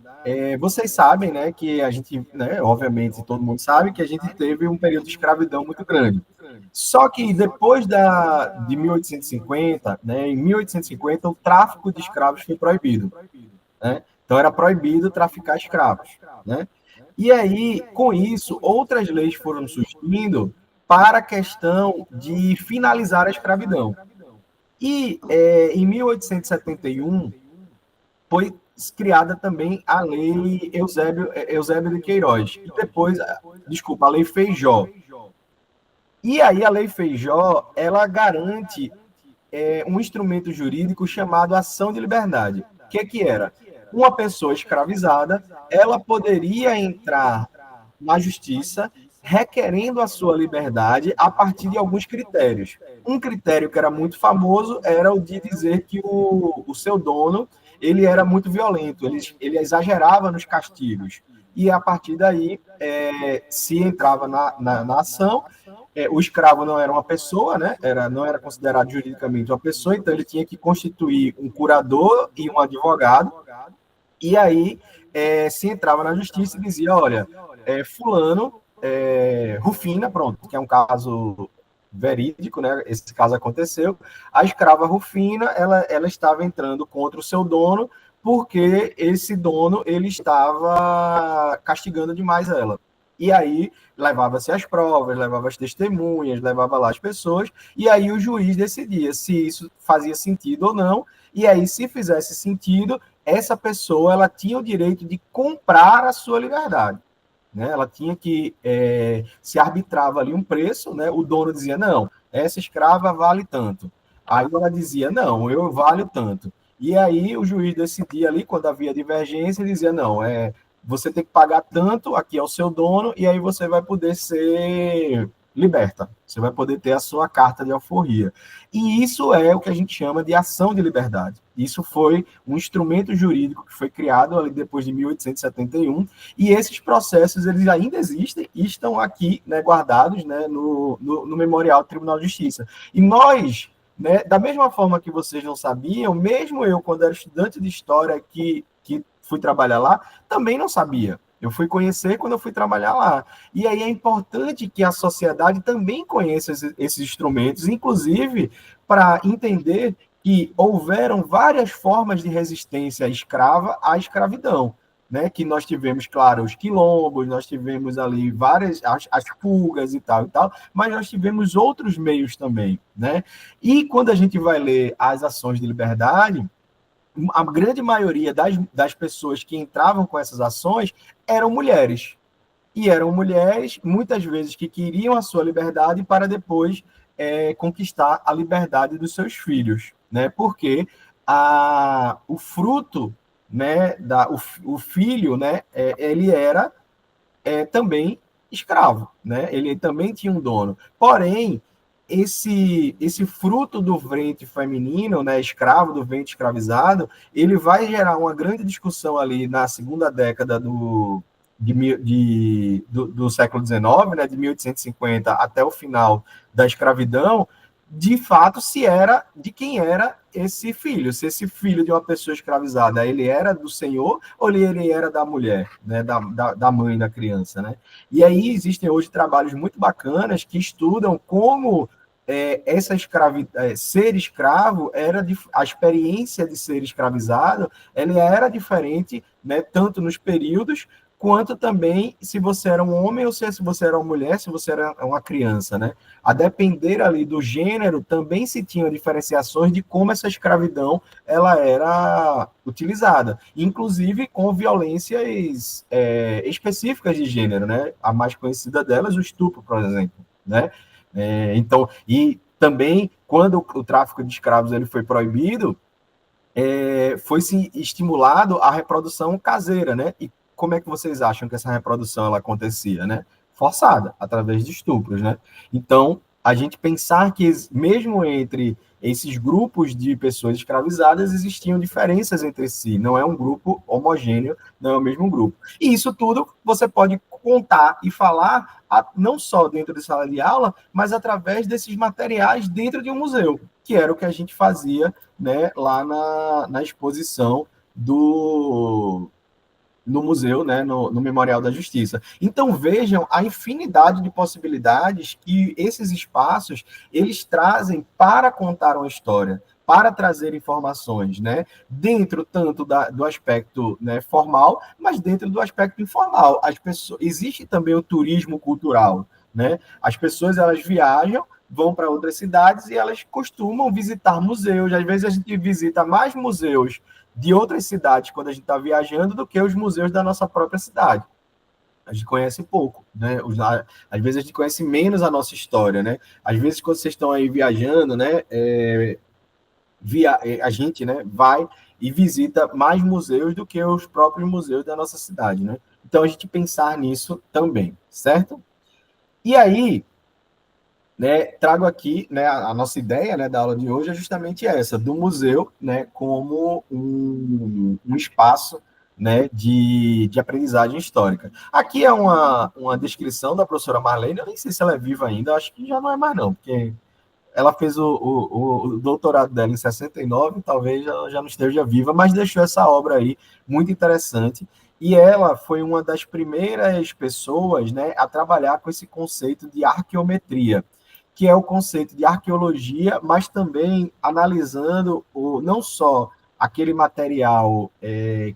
vocês sabem, né, que a gente, né, obviamente, todo mundo sabe que a gente teve um período de escravidão muito grande. Só que depois de 1850, né, em 1850, o tráfico de escravos foi proibido. Né? Então, era proibido traficar escravos. Né? E aí, com isso, outras leis foram surgindo para a questão de finalizar a escravidão. E em 1871 foi criada também a Lei Eusébio de Queiroz, e depois, desculpa, a Lei Feijó. E aí a Lei Feijó, ela garante um instrumento jurídico chamado ação de liberdade. O que era? Uma pessoa escravizada, ela poderia entrar na justiça requerendo a sua liberdade a partir de alguns critérios. Um critério que era muito famoso era o de dizer que o seu dono ele era muito violento, ele exagerava nos castigos. E a partir daí, se entrava na ação, o escravo não era uma pessoa, né? Não era considerado juridicamente uma pessoa, então ele tinha que constituir um curador e um advogado, e aí se entrava na justiça e dizia, olha, fulano, Rufina, pronto, que é um caso verídico, né? Esse caso aconteceu, a escrava Rufina, ela estava entrando contra o seu dono, porque esse dono, ele estava castigando demais ela. E aí levava-se as provas, levava as testemunhas, levava lá as pessoas, e aí o juiz decidia se isso fazia sentido ou não, e aí se fizesse sentido, essa pessoa ela tinha o direito de comprar a sua liberdade. Né? Ela tinha que, se arbitrava ali um preço, né? O dono dizia, não, essa escrava vale tanto. Aí ela dizia, não, eu valho tanto. E aí o juiz decidia ali, quando havia divergência, dizia, não, você tem que pagar tanto, aqui é o seu dono, e aí você vai poder ser liberta. Você vai poder ter a sua carta de alforria. E isso é o que a gente chama de ação de liberdade. Isso foi um instrumento jurídico que foi criado ali depois de 1871, e esses processos eles ainda existem e estão aqui, né, guardados, né, no Memorial do Tribunal de Justiça. E nós, né, da mesma forma que vocês não sabiam, mesmo eu, quando era estudante de história que fui trabalhar lá, também não sabia. Eu fui conhecer quando eu fui trabalhar lá. E aí é importante que a sociedade também conheça esses instrumentos, inclusive para entender que houveram várias formas de resistência escrava à escravidão. Né, que nós tivemos, claro, os quilombos, nós tivemos ali várias, as fugas e tal, mas nós tivemos outros meios também. Né? E quando a gente vai ler as ações de liberdade, a grande maioria das pessoas que entravam com essas ações eram mulheres. E eram mulheres, muitas vezes, que queriam a sua liberdade para depois conquistar a liberdade dos seus filhos. Né? Porque o fruto, né, o filho, né, ele era também escravo. Né? Ele também tinha um dono. Porém, esse fruto do ventre feminino, né, escravo, do ventre escravizado, ele vai gerar uma grande discussão ali na segunda década do século XIX, né, de 1850 até o final da escravidão, de fato, de quem era esse filho. Se esse filho de uma pessoa escravizada, ele era do senhor ou ele era da mulher, né, da mãe da criança. Né? E aí existem hoje trabalhos muito bacanas que estudam como essa ser escravo a experiência de ser escravizado, ela era diferente, né, tanto nos períodos quanto também se você era um homem ou se você era uma mulher, se você era uma criança, né? A depender ali do gênero, também se tinham diferenciações de como essa escravidão ela era utilizada, inclusive com violências específicas de gênero, né? A mais conhecida delas, o estupro, por exemplo, né? Então, e também, quando o tráfico de escravos ele foi proibido, foi-se estimulado a reprodução caseira, né? E como é que vocês acham que essa reprodução ela acontecia, né? Forçada, através de estupros, né? Então, a gente pensar que mesmo entre esses grupos de pessoas escravizadas existiam diferenças entre si, não é um grupo homogêneo, não é o mesmo grupo. E isso tudo você pode contar e falar não só dentro de sala de aula, mas através desses materiais dentro de um museu, que era o que a gente fazia, né, lá na exposição no museu, né, no Memorial da Justiça. Então, vejam a infinidade de possibilidades que esses espaços, eles trazem para contar uma história, para trazer informações, né, dentro tanto do aspecto, né, formal, mas dentro do aspecto informal. Existe também o turismo cultural, né? As pessoas, elas viajam vão para outras cidades e elas costumam visitar museus. Às vezes a gente visita mais museus de outras cidades quando a gente está viajando do que os museus da nossa própria cidade. A gente conhece pouco, né? Às vezes a gente conhece menos a nossa história, né? Às vezes quando vocês estão aí viajando, né? A gente, né, vai e visita mais museus do que os próprios museus da nossa cidade, né? Então a gente pensar nisso também, certo? E aí, né, trago aqui, né, a nossa ideia, né, da aula de hoje é justamente essa, do museu, né, como um espaço, né, de aprendizagem histórica. Aqui é uma descrição da professora Marlene, eu nem sei se ela é viva ainda, acho que já não é mais não, porque ela fez o doutorado dela em 69, talvez já não esteja viva, mas deixou essa obra aí muito interessante. E ela foi uma das primeiras pessoas, né, a trabalhar com esse conceito de arqueometria, que é o conceito de arqueologia, mas também analisando não só aquele material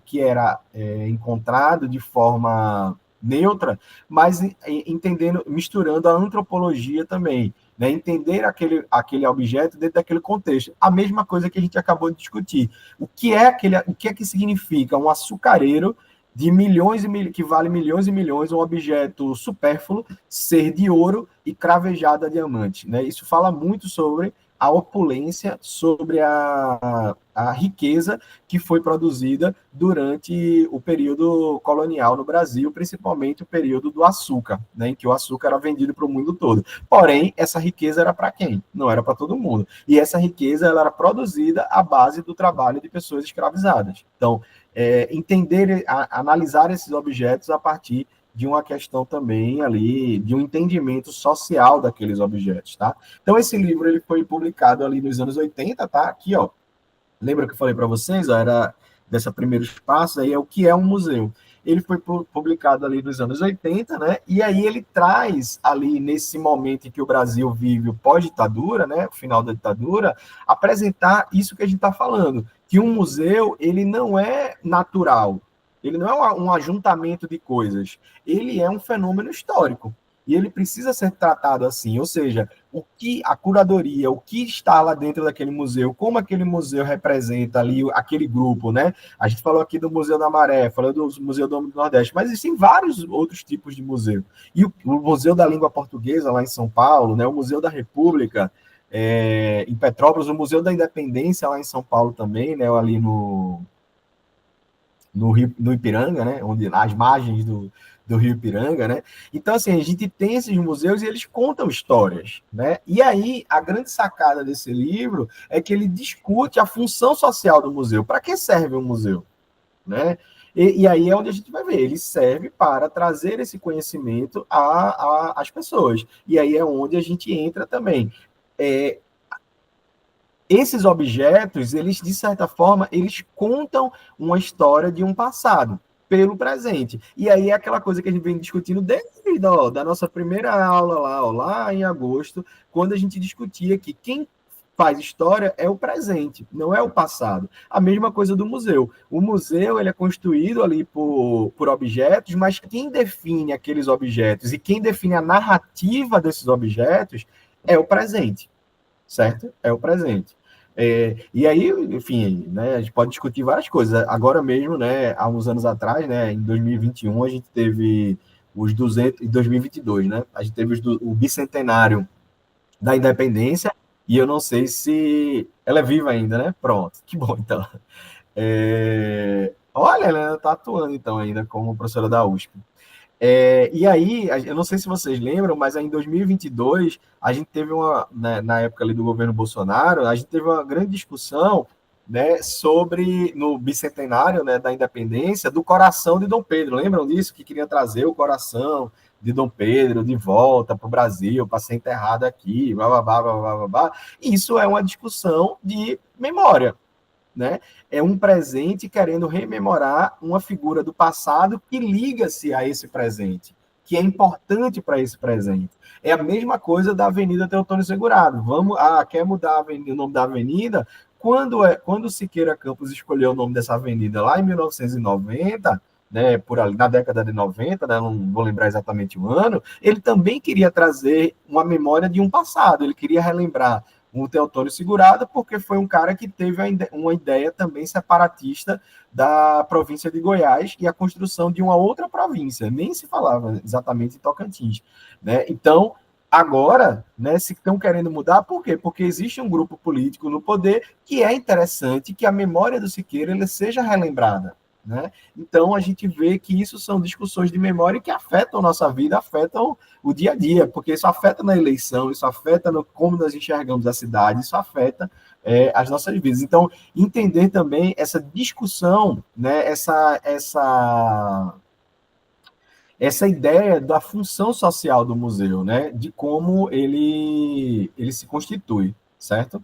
que era encontrado de forma neutra, mas entendendo, misturando a antropologia também, né? Entender aquele objeto dentro daquele contexto. A mesma coisa que a gente acabou de discutir. O que é que significa um açucareiro de milhões que vale milhões e milhões, um objeto supérfluo, ser de ouro e cravejado a diamante, né? Isso fala muito sobre a opulência, sobre a riqueza que foi produzida durante o período colonial no Brasil, principalmente o período do açúcar, né, em que o açúcar era vendido para o mundo todo. Porém, essa riqueza era para quem? Não era para todo mundo. E essa riqueza ela era produzida à base do trabalho de pessoas escravizadas. Então, analisar esses objetos a partir de uma questão também ali, de um entendimento social daqueles objetos, tá? Então, esse livro ele foi publicado ali nos anos 80, tá? Aqui, ó. Lembra que eu falei para vocês? Ó, era dessa primeiro espaço, aí é o que é um museu. Ele foi publicado ali nos anos 80, né? E aí ele traz ali, nesse momento em que o Brasil vive o pós-ditadura, né? O final da ditadura, apresentar isso que a gente está falando, que um museu, ele não é natural, ele não é um ajuntamento de coisas, ele é um fenômeno histórico. E ele precisa ser tratado assim, ou seja, o que a curadoria, o que está lá dentro daquele museu, como aquele museu representa ali aquele grupo, né? A gente falou aqui do Museu da Maré, falou do Museu do Homem do Nordeste, mas existem vários outros tipos de museu. E o Museu da Língua Portuguesa, lá em São Paulo, né? O Museu da República, em Petrópolis, o Museu da Independência, lá em São Paulo também, né? Ali no Ipiranga, né? Onde, as margens do Rio Ipiranga, né? Então, assim, a gente tem esses museus e eles contam histórias, né? E aí, a grande sacada desse livro é que ele discute a função social do museu. Para que serve um museu, né? E aí é onde a gente vai ver. Ele serve para trazer esse conhecimento às pessoas. E aí é onde a gente entra também. Esses objetos, eles, de certa forma, eles contam uma história de um passado pelo presente. E aí é aquela coisa que a gente vem discutindo desde da nossa primeira aula lá em agosto, quando a gente discutia que quem faz história é o presente, não é o passado. A mesma coisa do museu. O museu ele é construído ali por objetos, mas quem define aqueles objetos e quem define a narrativa desses objetos é o presente, certo? É o presente. E aí, enfim, né, a gente pode discutir várias coisas. Agora mesmo, né, há uns anos atrás, né, em 2021, a gente teve os 200, em 2022, né, a gente teve o bicentenário da independência, e eu não sei se ela é viva ainda, né? Pronto, que bom, então. Olha, ela está atuando, então, ainda como professora da USP. E aí, eu não sei se vocês lembram, mas aí em 2022, a gente teve na época ali do governo Bolsonaro, a gente teve uma grande discussão, né, sobre, no bicentenário, né, da independência, do coração de Dom Pedro. Lembram disso? Que queria trazer o coração de Dom Pedro de volta para o Brasil, para ser enterrado aqui, blá, blá, blá, blá, blá, blá, blá. Isso é uma discussão de memória, né? É um presente querendo rememorar uma figura do passado que liga-se a esse presente, que é importante para esse presente. É a mesma coisa da Avenida Teotônio Segurado. Quer mudar o nome da avenida? Quando Siqueira Campos escolheu o nome dessa avenida lá em 1990, né, por ali, na década de 90, né, não vou lembrar exatamente o ano, ele também queria trazer uma memória de um passado, ele queria relembrar o Teotônio Segurado, porque foi um cara que teve uma ideia também separatista da província de Goiás e a construção de uma outra província, nem se falava exatamente em Tocantins, né? Então, agora, né, se estão querendo mudar, por quê? Porque existe um grupo político no poder que é interessante que a memória do Siqueira ele seja relembrada, né? Então, a gente vê que isso são discussões de memória que afetam a nossa vida, afetam o dia a dia, porque isso afeta na eleição, isso afeta no como nós enxergamos a cidade, isso afeta as nossas vidas. Então, entender também essa discussão, né, essa ideia da função social do museu, né, de como ele se constitui, certo?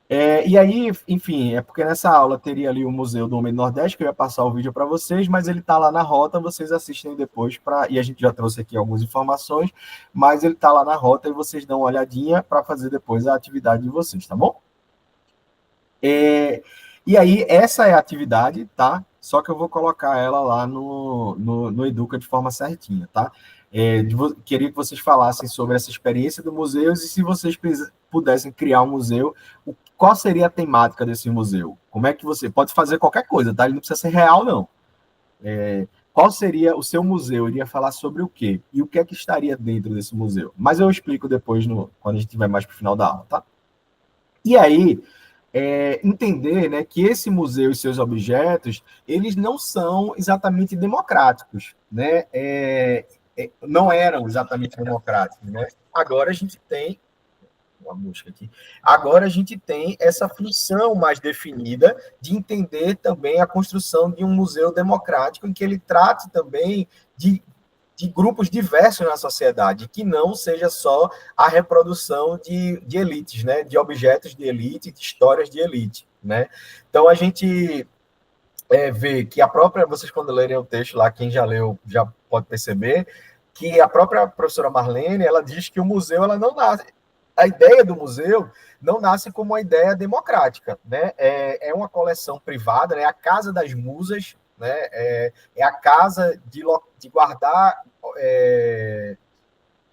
E aí, enfim, é porque nessa aula teria ali o Museu do Homem do Nordeste, que eu ia passar o vídeo para vocês, mas ele está lá na rota, vocês assistem depois, e a gente já trouxe aqui algumas informações, mas ele está lá na rota e vocês dão uma olhadinha para fazer depois a atividade de vocês, tá bom? E aí, essa é a atividade, tá? Só que eu vou colocar ela lá no Educa de forma certinha, tá? Queria que vocês falassem sobre essa experiência do museu e se vocês pudessem criar um museu, qual seria a temática desse museu? Como é que você pode fazer qualquer coisa, tá? Ele não precisa ser real, não. Qual seria o seu museu? Iria falar sobre o quê? E o que é que estaria dentro desse museu? Mas eu explico depois, quando a gente estiver mais para o final da aula, tá? E aí, entender, né, que esse museu e seus objetos, eles não são exatamente democráticos, né? Não eram exatamente democráticos, né? Agora a gente tem uma busca aqui. Agora a gente tem essa função mais definida de entender também a construção de um museu democrático em que ele trate também de grupos diversos na sociedade, que não seja só a reprodução de elites, né? De objetos de elite, de histórias de elite, né? Então a gente vê que a própria, vocês quando lerem o texto lá, quem já leu já pode perceber que a própria professora Marlene, ela diz que o museu ela não nasce, a ideia do museu não nasce como uma ideia democrática, né? É uma coleção privada, né? A casa das musas, né? É a casa de guardar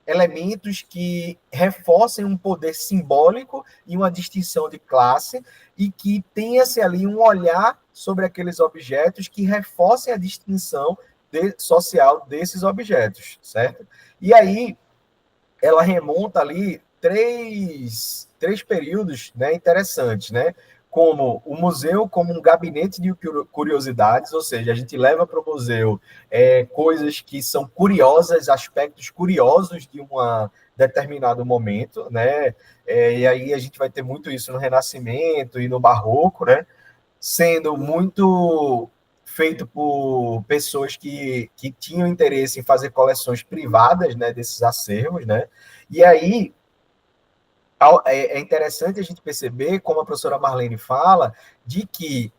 elementos que reforcem um poder simbólico e uma distinção de classe e que tenha-se ali um olhar sobre aqueles objetos que reforcem a distinção social desses objetos, certo? E aí ela remonta ali três períodos, né, interessantes, né? Como o museu como um gabinete de curiosidades, ou seja, a gente leva para o museu coisas que são curiosas, aspectos curiosos de um determinado momento, né? E aí a gente vai ter muito isso no Renascimento e no Barroco, né? Sendo muito feito por pessoas que tinham interesse em fazer coleções privadas, né, desses acervos, né? E aí é interessante a gente perceber, como a professora Marlene fala, de que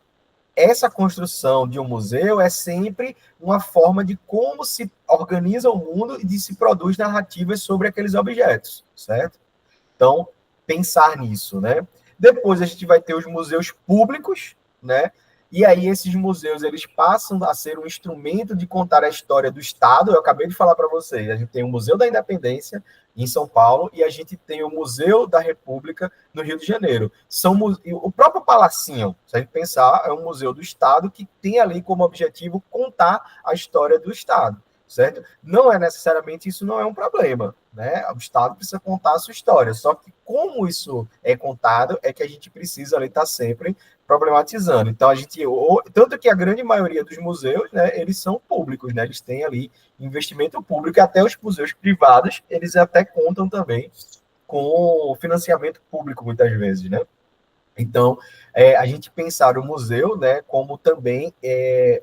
essa construção de um museu é sempre uma forma de como se organiza o mundo e de se produz narrativas sobre aqueles objetos, certo? Então, pensar nisso, né? Depois a gente vai ter os museus públicos, né? E aí esses museus eles passam a ser um instrumento de contar a história do Estado. Eu acabei de falar para vocês, a gente tem o Museu da Independência em São Paulo e a gente tem o Museu da República no Rio de Janeiro. O próprio Palacinho, se a gente pensar, é um museu do Estado que tem ali como objetivo contar a história do Estado, certo? Não é necessariamente isso, não é um problema, né? O Estado precisa contar a sua história, só que como isso é contado é que a gente precisa ali estar sempre problematizando. Então a gente, tanto que a grande maioria dos museus, né, eles são públicos, né? Eles têm ali investimento público e até os museus privados, eles até contam também com financiamento público muitas vezes, né? Então, a gente pensar o museu, né, como também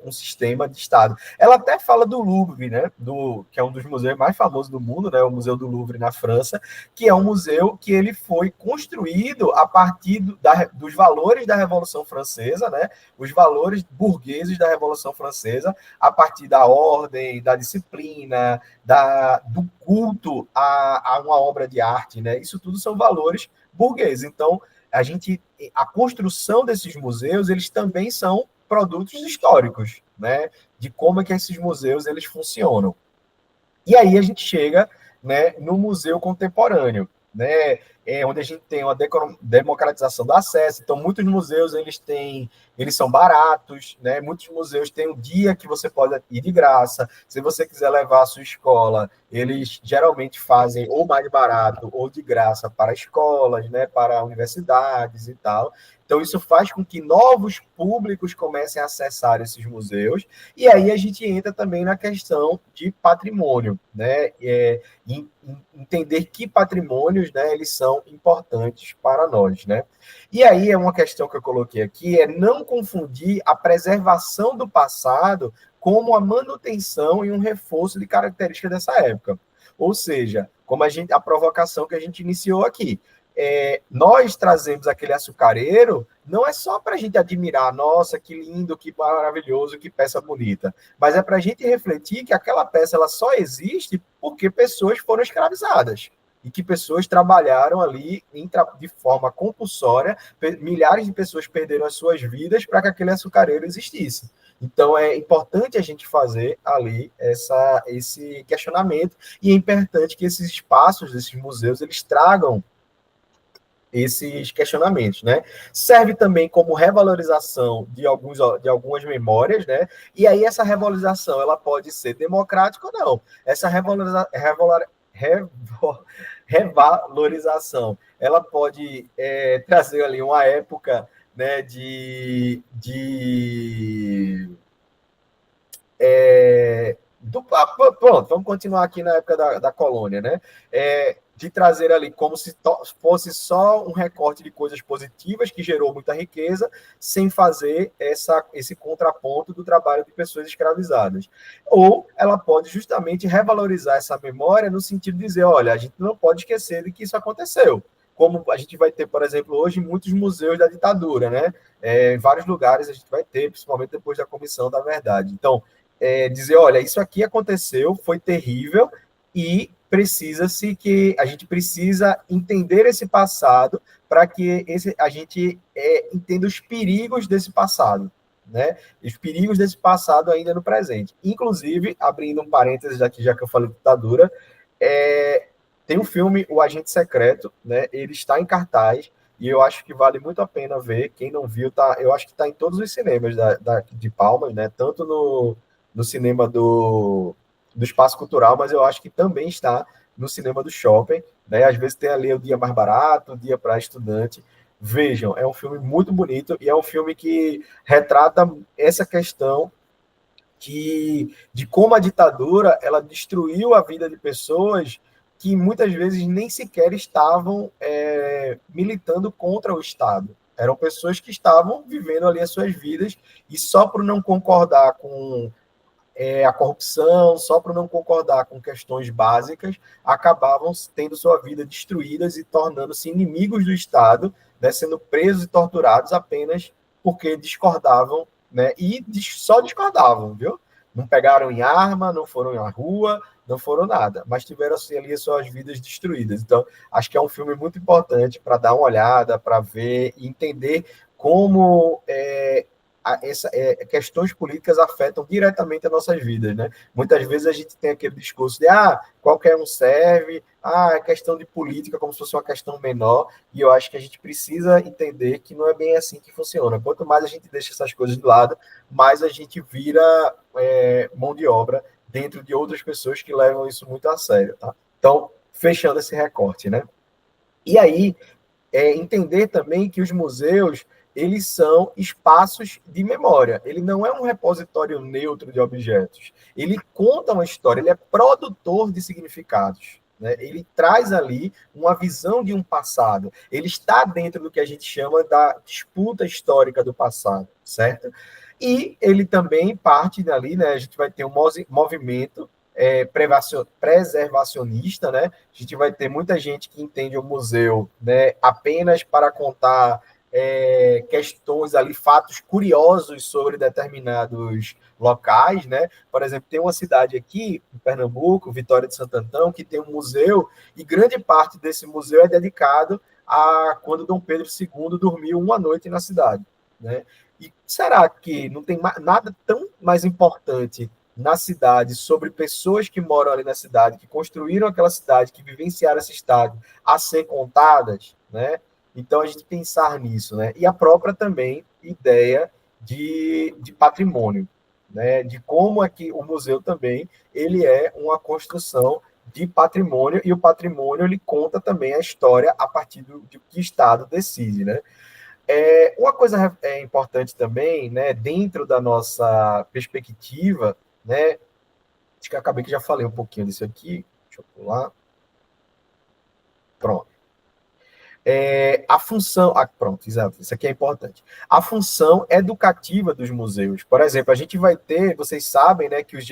um sistema de Estado. Ela até fala do Louvre, né, que é um dos museus mais famosos do mundo, né, o Museu do Louvre na França, que é um museu que ele foi construído a partir dos valores da Revolução Francesa, né, os valores burgueses da Revolução Francesa, a partir da ordem, da disciplina, do culto a uma obra de arte, né, isso tudo são valores burgueses. Então, a construção desses museus, eles também são produtos históricos, né, de como é que esses museus eles funcionam. E aí a gente chega, né, no museu contemporâneo, né, onde a gente tem uma democratização do acesso. Então, muitos museus eles são baratos, né? Muitos museus têm um dia que você pode ir de graça. Se você quiser levar a sua escola, eles geralmente fazem ou mais barato ou de graça para escolas, né, para universidades e tal. Então, isso faz com que novos públicos comecem a acessar esses museus. E aí a gente entra também na questão de patrimônio, né? Entender que patrimônios, né, eles são importantes para nós, né? E aí é uma questão que eu coloquei aqui, é não confundir a preservação do passado como a manutenção e um reforço de características dessa época. Ou seja, como a provocação que a gente iniciou aqui. Nós trazemos aquele açucareiro, não é só para a gente admirar, nossa, que lindo, que maravilhoso, que peça bonita, mas é para a gente refletir que aquela peça ela só existe porque pessoas foram escravizadas e que pessoas trabalharam ali de forma compulsória, milhares de pessoas perderam as suas vidas para que aquele açucareiro existisse. Então, é importante a gente fazer ali esse questionamento e é importante que esses espaços, esses museus, eles tragam esses questionamentos, né? Serve também como revalorização de algumas memórias, né? E aí essa revalorização, ela pode ser democrática ou não. Essa revalorização, ela pode trazer ali uma época, né, pronto, vamos continuar aqui na época da colônia, né? De trazer ali como se fosse só um recorte de coisas positivas que gerou muita riqueza, sem fazer esse contraponto do trabalho de pessoas escravizadas. Ou ela pode justamente revalorizar essa memória no sentido de dizer, olha, a gente não pode esquecer de que isso aconteceu. Como a gente vai ter, por exemplo, hoje, muitos museus da ditadura, né? Em vários lugares a gente vai ter, principalmente depois da Comissão da Verdade. Então, dizer, olha, isso aqui aconteceu, foi terrível, e a gente precisa entender esse passado para que a gente entenda os perigos desse passado, né? Os perigos desse passado ainda no presente. Inclusive, abrindo um parênteses aqui, já que eu falei de ditadura, tem um filme, O Agente Secreto, né? Ele está em cartaz, e eu acho que vale muito a pena ver. Quem não viu, eu acho que está em todos os cinemas de Palmas, né? Tanto no cinema do Espaço Cultural, mas eu acho que também está no cinema do shopping, né? Às vezes tem ali o dia mais barato, o dia para estudante. Vejam, é um filme muito bonito e é um filme que retrata essa questão de como a ditadura ela destruiu a vida de pessoas que muitas vezes nem sequer estavam militando contra o Estado. Eram pessoas que estavam vivendo ali as suas vidas e só por não concordar com a corrupção, só por não concordar com questões básicas, acabavam tendo sua vida destruídas e tornando-se inimigos do Estado, né, sendo presos e torturados apenas porque discordavam, né, e só discordavam, viu? Não pegaram em arma, não foram à rua, não foram nada, mas tiveram assim, ali suas vidas destruídas. Então, acho que é um filme muito importante para dar uma olhada, para ver e entender como questões políticas afetam diretamente as nossas vidas, né? Muitas vezes a gente tem aquele discurso de qualquer um serve, é questão de política como se fosse uma questão menor, e eu acho que a gente precisa entender que não é bem assim que funciona. Quanto mais a gente deixa essas coisas de lado, mais a gente vira mão de obra dentro de outras pessoas que levam isso muito a sério, tá? Então, fechando esse recorte, né? E aí, entender também que os museus eles são espaços de memória. Ele não é um repositório neutro de objetos. Ele conta uma história, ele é produtor de significados. Né? Ele traz ali uma visão de um passado. Ele está dentro do que a gente chama da disputa histórica do passado, certo? E ele também parte dali, né? A gente vai ter um movimento preservacionista, né? A gente vai ter muita gente que entende o museu, né, apenas para contar questões ali, fatos curiosos sobre determinados locais, né? Por exemplo, tem uma cidade aqui, em Pernambuco, Vitória de Santo Antão, que tem um museu, e grande parte desse museu é dedicado a quando Dom Pedro II dormiu uma noite na cidade, né? E será que não tem nada tão mais importante na cidade, sobre pessoas que moram ali na cidade, que construíram aquela cidade, que vivenciaram essa cidade, a ser contadas, né? Então, a gente pensar nisso, né? E a própria também ideia de patrimônio, né? De como é que o museu também ele é uma construção de patrimônio, e o patrimônio ele conta também a história a partir de que o Estado decide, né? Uma coisa importante também, né, dentro da nossa perspectiva, né, acho que acabei que já falei um pouquinho disso aqui, deixa eu pular, pronto. A função, pronto, exato, isso aqui é importante. A função educativa dos museus. Por exemplo, a gente vai ter, vocês sabem, né, que os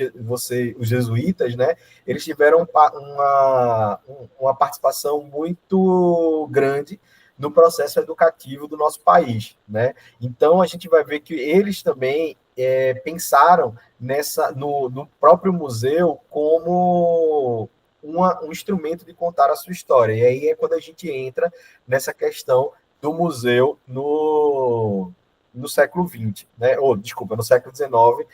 jesuítas, né, eles tiveram uma participação muito grande no processo educativo do nosso país, né? Então a gente vai ver que eles também pensaram no próprio museu como um instrumento de contar a sua história. E aí é quando a gente entra nessa questão do museu no século XX, né? Ou, desculpa, no século XIX,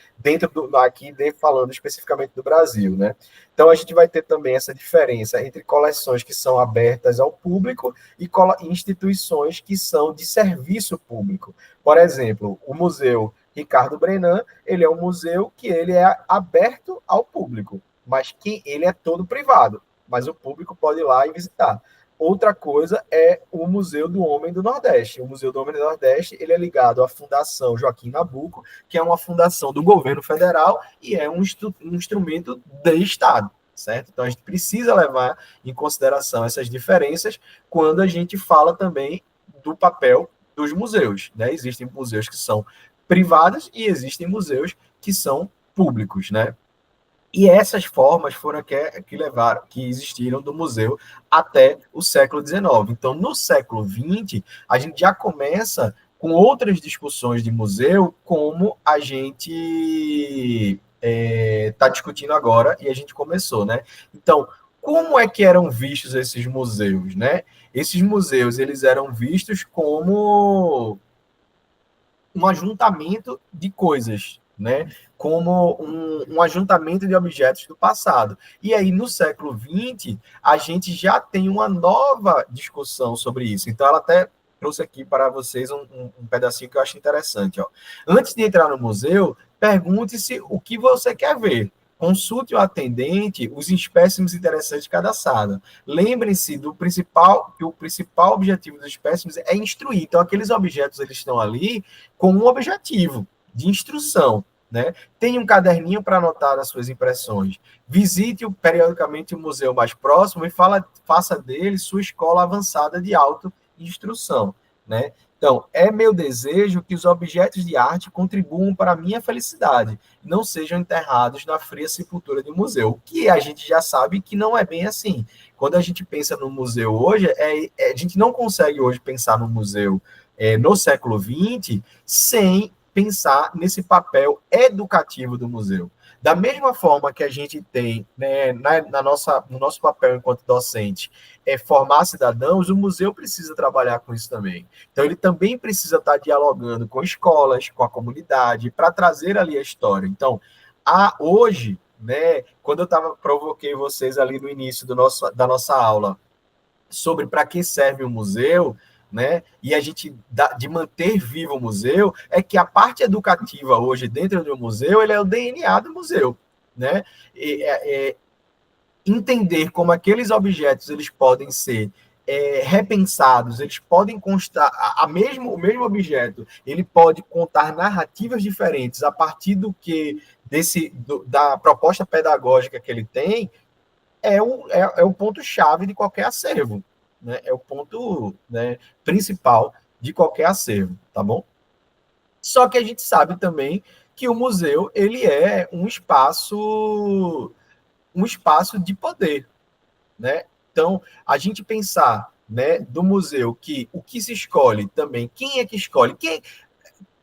falando especificamente do Brasil, né? Então a gente vai ter também essa diferença entre coleções que são abertas ao público e instituições que são de serviço público. Por exemplo, o Museu Ricardo Brenan, ele é um museu que ele é aberto ao público, mas que ele é todo privado, mas o público pode ir lá e visitar. Outra coisa é o Museu do Homem do Nordeste. O Museu do Homem do Nordeste ele é ligado à Fundação Joaquim Nabuco, que é uma fundação do governo federal e é um instrumento de Estado, certo? Então a gente precisa levar em consideração essas diferenças quando a gente fala também do papel dos museus, né? Existem museus que são privados e existem museus que são públicos, né? E essas formas foram que existiram do museu até o século XIX. Então, no século XX, a gente já começa com outras discussões de museu, como a gente está discutindo agora e a gente começou, né? Então, como é que eram vistos esses museus, né? Esses museus, eles eram vistos como um ajuntamento de coisas, né? Como um ajuntamento de objetos do passado. E aí, no século XX, a gente já tem uma nova discussão sobre isso. Então, ela até trouxe aqui para vocês um pedacinho que eu acho interessante. Ó. Antes de entrar no museu, pergunte-se o que você quer ver. Consulte o atendente os espécimes interessantes de cada sala. Lembrem-se que o principal objetivo dos espécimes é instruir. Então, aqueles objetos eles estão ali com um objetivo de instrução. Né? Tenha um caderninho para anotar as suas impressões. Visite periodicamente o museu mais próximo e faça dele sua escola avançada de autoinstrução. Né? Então, é meu desejo que os objetos de arte contribuam para a minha felicidade, não sejam enterrados na fria sepultura de um museu, o que a gente já sabe que não é bem assim. Quando a gente pensa no museu hoje, a gente não consegue hoje pensar no museu no século XX sem pensar nesse papel educativo do museu. Da mesma forma que a gente tem, né, no nosso papel enquanto docente, formar cidadãos, o museu precisa trabalhar com isso também. Então, ele também precisa estar dialogando com escolas, com a comunidade, para trazer ali a história. Então, hoje, né, quando eu provoquei vocês ali no início da nossa aula sobre para que serve o museu, né? E a gente de manter vivo o museu é que a parte educativa hoje dentro do museu ele é o DNA do museu, né? Entender como aqueles objetos eles podem ser repensados, eles podem constar o mesmo objeto, ele pode contar narrativas diferentes a partir da proposta pedagógica que ele tem, é o ponto-chave de qualquer acervo. Né, é o ponto, né, principal de qualquer acervo, tá bom? Só que a gente sabe também que o museu ele é um espaço de poder, né? Então, a gente pensar, né, do museu que o que se escolhe também, quem é que escolhe?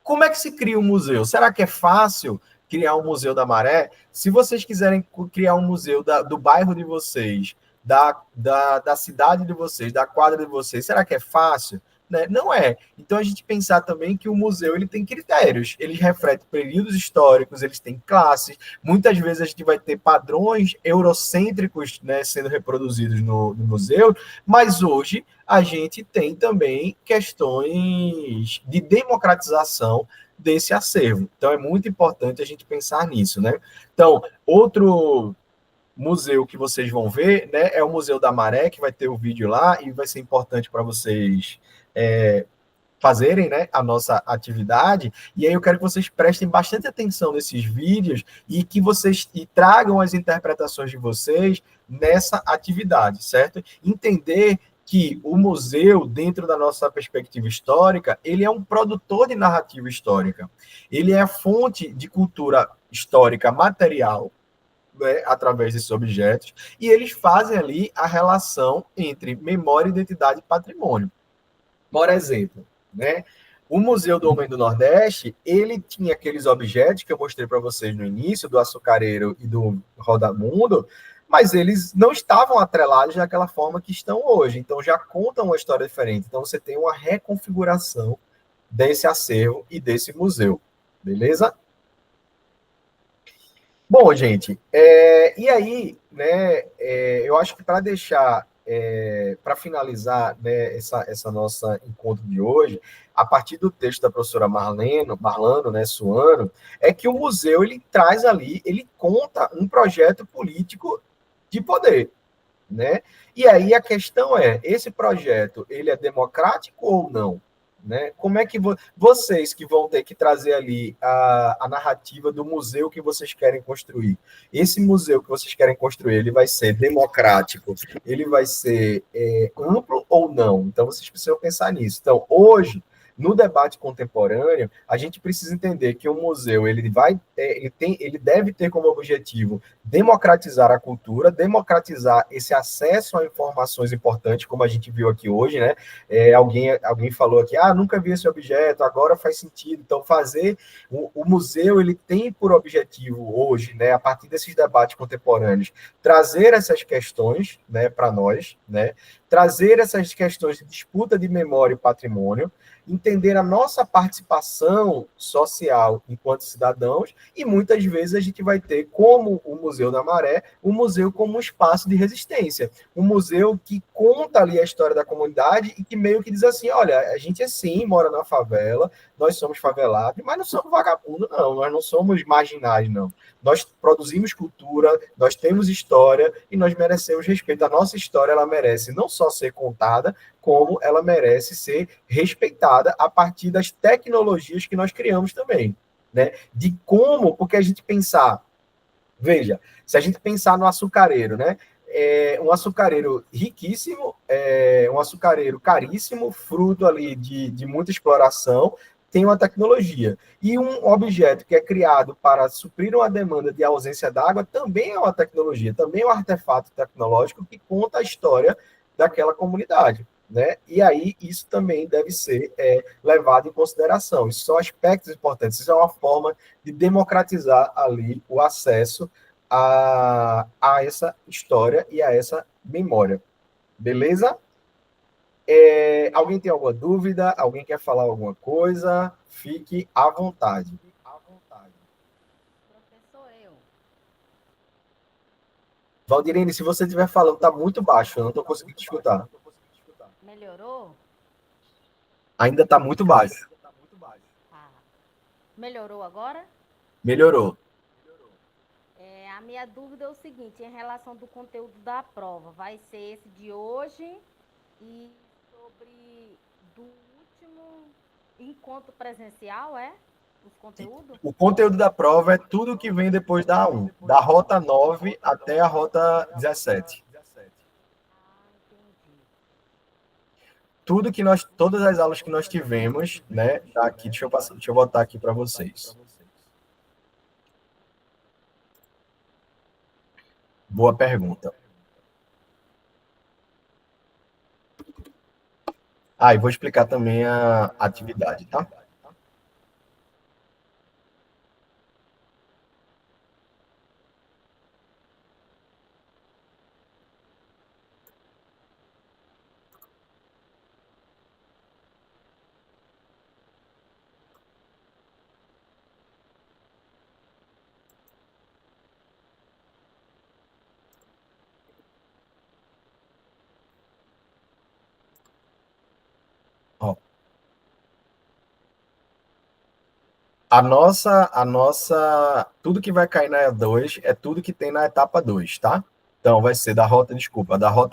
Como é que se cria um museu? Será que é fácil criar um museu da Maré? Se vocês quiserem criar um museu do bairro de vocês, da cidade de vocês, da quadra de vocês, será que é fácil? né? Não é. Então, a gente pensar também que o museu ele tem critérios, ele reflete períodos históricos, eles têm classes, muitas vezes a gente vai ter padrões eurocêntricos, né, sendo reproduzidos no museu, mas hoje a gente tem também questões de democratização desse acervo. Então, é muito importante a gente pensar nisso, né? Então, outro museu que vocês vão ver, né, é o Museu da Maré, que vai ter o vídeo lá e vai ser importante para vocês fazerem, né, a nossa atividade. E aí eu quero que vocês prestem bastante atenção nesses vídeos e que vocês tragam as interpretações de vocês nessa atividade, certo? Entender que o museu, dentro da nossa perspectiva histórica, ele é um produtor de narrativa histórica. Ele é a fonte de cultura histórica material, né, através desses objetos, e eles fazem ali a relação entre memória, identidade e patrimônio. Por exemplo, né, o Museu do Homem do Nordeste, ele tinha aqueles objetos que eu mostrei para vocês no início, do açucareiro e do rodamundo, mas eles não estavam atrelados daquela forma que estão hoje. Então, já contam uma história diferente. Então, você tem uma reconfiguração desse acervo e desse museu. Beleza? Bom, gente, e aí, né, eu acho que para deixar, para finalizar, né, essa nossa encontro de hoje, a partir do texto da professora Marlano, né, Suano, é que o museu ele traz ali, ele conta um projeto político de poder, né? E aí a questão é, esse projeto, ele é democrático ou não? Né? Como é que vocês que vão ter que trazer ali a narrativa do museu que vocês querem construir? Esse museu que vocês querem construir, ele vai ser democrático? Ele vai ser amplo ou não? Então, vocês precisam pensar nisso. Então, hoje, no debate contemporâneo, a gente precisa entender que o museu ele deve ter como objetivo democratizar a cultura, democratizar esse acesso a informações importantes, como a gente viu aqui hoje, né? Alguém falou aqui, nunca vi esse objeto, agora faz sentido. Então, fazer o museu, ele tem por objetivo hoje, né, a partir desses debates contemporâneos, trazer essas questões, né, para nós, né? Trazer essas questões de disputa de memória e patrimônio, entender a nossa participação social enquanto cidadãos, e muitas vezes a gente vai ter, como o Museu da Maré, o museu como um espaço de resistência, um museu que conta ali a história da comunidade e que meio que diz assim, olha, a gente é sim, mora na favela, nós somos favelados, mas não somos vagabundos, não, nós não somos marginais, não. Nós produzimos cultura, nós temos história e nós merecemos respeito. A nossa história, ela merece não só ser contada, como ela merece ser respeitada a partir das tecnologias que nós criamos também, né? De como, porque a gente pensar, veja, se a gente pensar no açucareiro, né? Um açucareiro riquíssimo, um açucareiro caríssimo, fruto ali de muita exploração, tem uma tecnologia. E um objeto que é criado para suprir uma demanda de ausência d'água também é uma tecnologia, também é um artefato tecnológico que conta a história daquela comunidade. Né? E aí isso também deve ser levado em consideração. Isso são aspectos importantes, isso é uma forma de democratizar ali o acesso a essa história e a essa memória. Beleza? Alguém tem alguma dúvida? Alguém quer falar alguma coisa? Fique à vontade. Professor, eu. Valdirene, se você estiver falando, está muito baixo, eu não estou conseguindo te escutar. Melhorou? Ainda está muito baixo. Ah, melhorou agora? Melhorou. A minha dúvida é o seguinte, em relação do conteúdo da prova, vai ser esse de hoje e sobre do último encontro presencial, os conteúdos? O conteúdo da prova é tudo que vem depois da A1, da rota 9 até a rota 17. Entendi. Todas as aulas que nós tivemos, né, tá aqui, deixa eu botar aqui para vocês. Boa pergunta. E vou explicar também a atividade, tá? tudo que vai cair na E2 é tudo que tem na etapa 2, tá? Então, vai ser da rota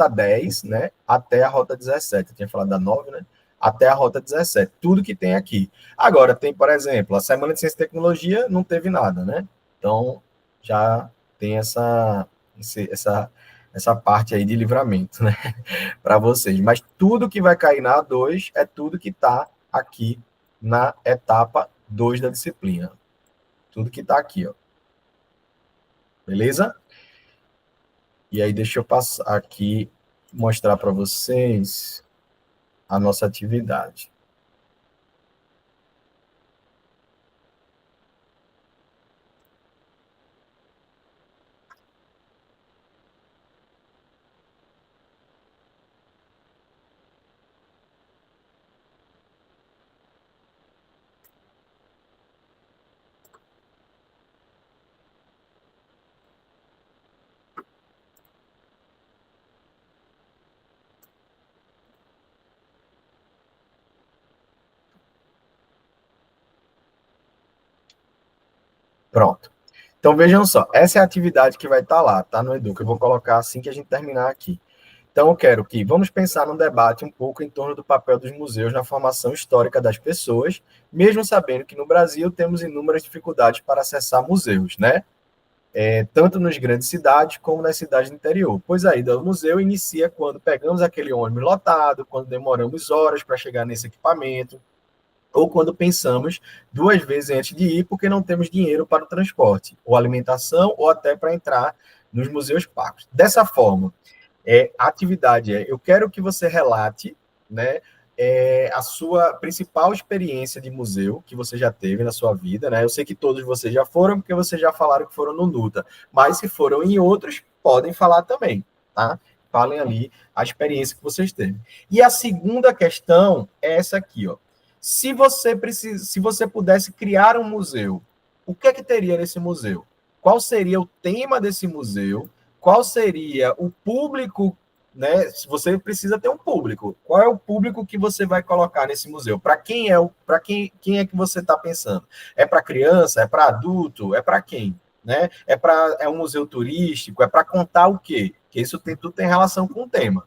10, né, até a rota 17. Eu tinha falado da 9, né? Até a rota 17. Tudo que tem aqui. Agora, tem, por exemplo, a Semana de Ciência e Tecnologia não teve nada, né? Então, já tem essa parte aí de livramento, né? Para vocês. Mas tudo que vai cair na A2 é tudo que está aqui na etapa 2 da disciplina. Tudo que está aqui, ó. Beleza? E aí, deixa eu passar aqui, mostrar para vocês a nossa atividade. Pronto. Então, vejam só, essa é a atividade que vai estar lá, tá no Educa. Eu vou colocar assim que a gente terminar aqui. Então, eu quero que vamos pensar num debate um pouco em torno do papel dos museus na formação histórica das pessoas, mesmo sabendo que no Brasil temos inúmeras dificuldades para acessar museus, né? Tanto nas grandes cidades como nas cidades do interior. Pois a ida ao museu inicia quando pegamos aquele ônibus lotado, quando demoramos horas para chegar nesse equipamento, ou quando pensamos 2 vezes antes de ir porque não temos dinheiro para o transporte, ou alimentação, ou até para entrar nos museus pagos. Dessa forma, a atividade eu quero que você relate, né, a sua principal experiência de museu que você já teve na sua vida, né? Eu sei que todos vocês já foram, porque vocês já falaram que foram no NUTA, mas se foram em outros, podem falar também, tá? Falem ali a experiência que vocês teve. E a segunda questão é essa aqui, ó. Se você pudesse criar um museu, o que é que teria nesse museu? Qual seria o tema desse museu? Qual seria o público, né? Você precisa ter um público. Qual é o público que você vai colocar nesse museu? Para quem quem é que você está pensando? É para criança? É para adulto? É para quem? Né? É um museu turístico? É para contar o quê? Porque isso tudo tem relação com o tema.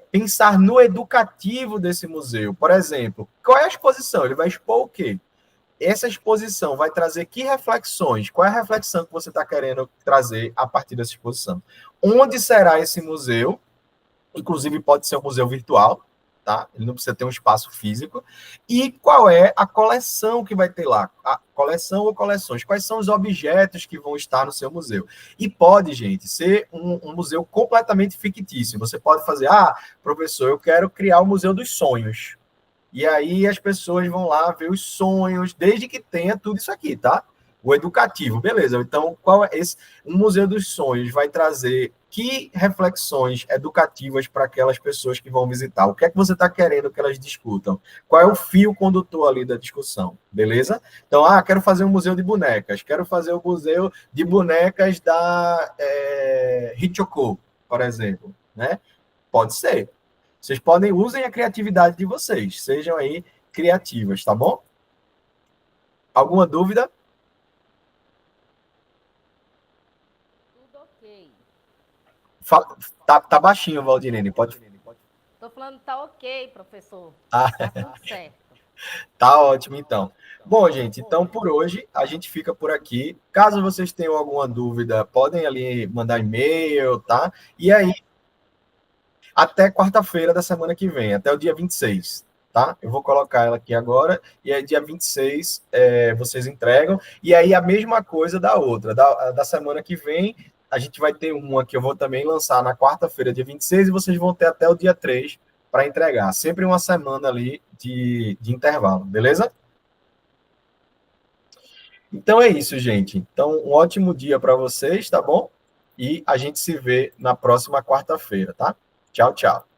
Pensar no educativo desse museu. Por exemplo, qual é a exposição? Ele vai expor o quê? Essa exposição vai trazer que reflexões? Qual é a reflexão que você está querendo trazer a partir dessa exposição? Onde será esse museu? Inclusive, pode ser um museu virtual, tá? Ele não precisa ter um espaço físico. E qual é a coleção que vai ter lá? A coleção ou coleções? Quais são os objetos que vão estar no seu museu? E pode, gente, ser um museu completamente fictício. Você pode fazer, professor, eu quero criar o Museu dos Sonhos. E aí as pessoas vão lá ver os sonhos, desde que tenha tudo isso aqui, tá? O educativo, beleza. Então, qual é esse? Um Museu dos Sonhos vai trazer que reflexões educativas para aquelas pessoas que vão visitar? O que é que você está querendo que elas discutam? Qual é o fio condutor ali da discussão? Beleza? Então, quero fazer um museu de bonecas. Quero fazer um museu de bonecas da Hitchcock, por exemplo, né? Pode ser. Vocês usem a criatividade de vocês. Sejam aí criativas, tá bom? Alguma dúvida? Tudo ok. Tá baixinho, Valdirene. Pode. Tô falando tá ok, professor. Ah, Tá tudo certo. tá ótimo, então. Bom, gente, então por hoje a gente fica por aqui. Caso vocês tenham alguma dúvida, podem ali mandar e-mail, tá? E aí, até quarta-feira da semana que vem, até o dia 26, tá? Eu vou colocar ela aqui agora, e aí dia 26 vocês entregam, e aí a mesma coisa da outra, da semana que vem, a gente vai ter uma que eu vou também lançar na quarta-feira, dia 26, e vocês vão ter até o dia 3 para entregar, sempre uma semana ali de intervalo, beleza? Então é isso, gente. Então, um ótimo dia para vocês, tá bom? E a gente se vê na próxima quarta-feira, tá? Tchau, tchau.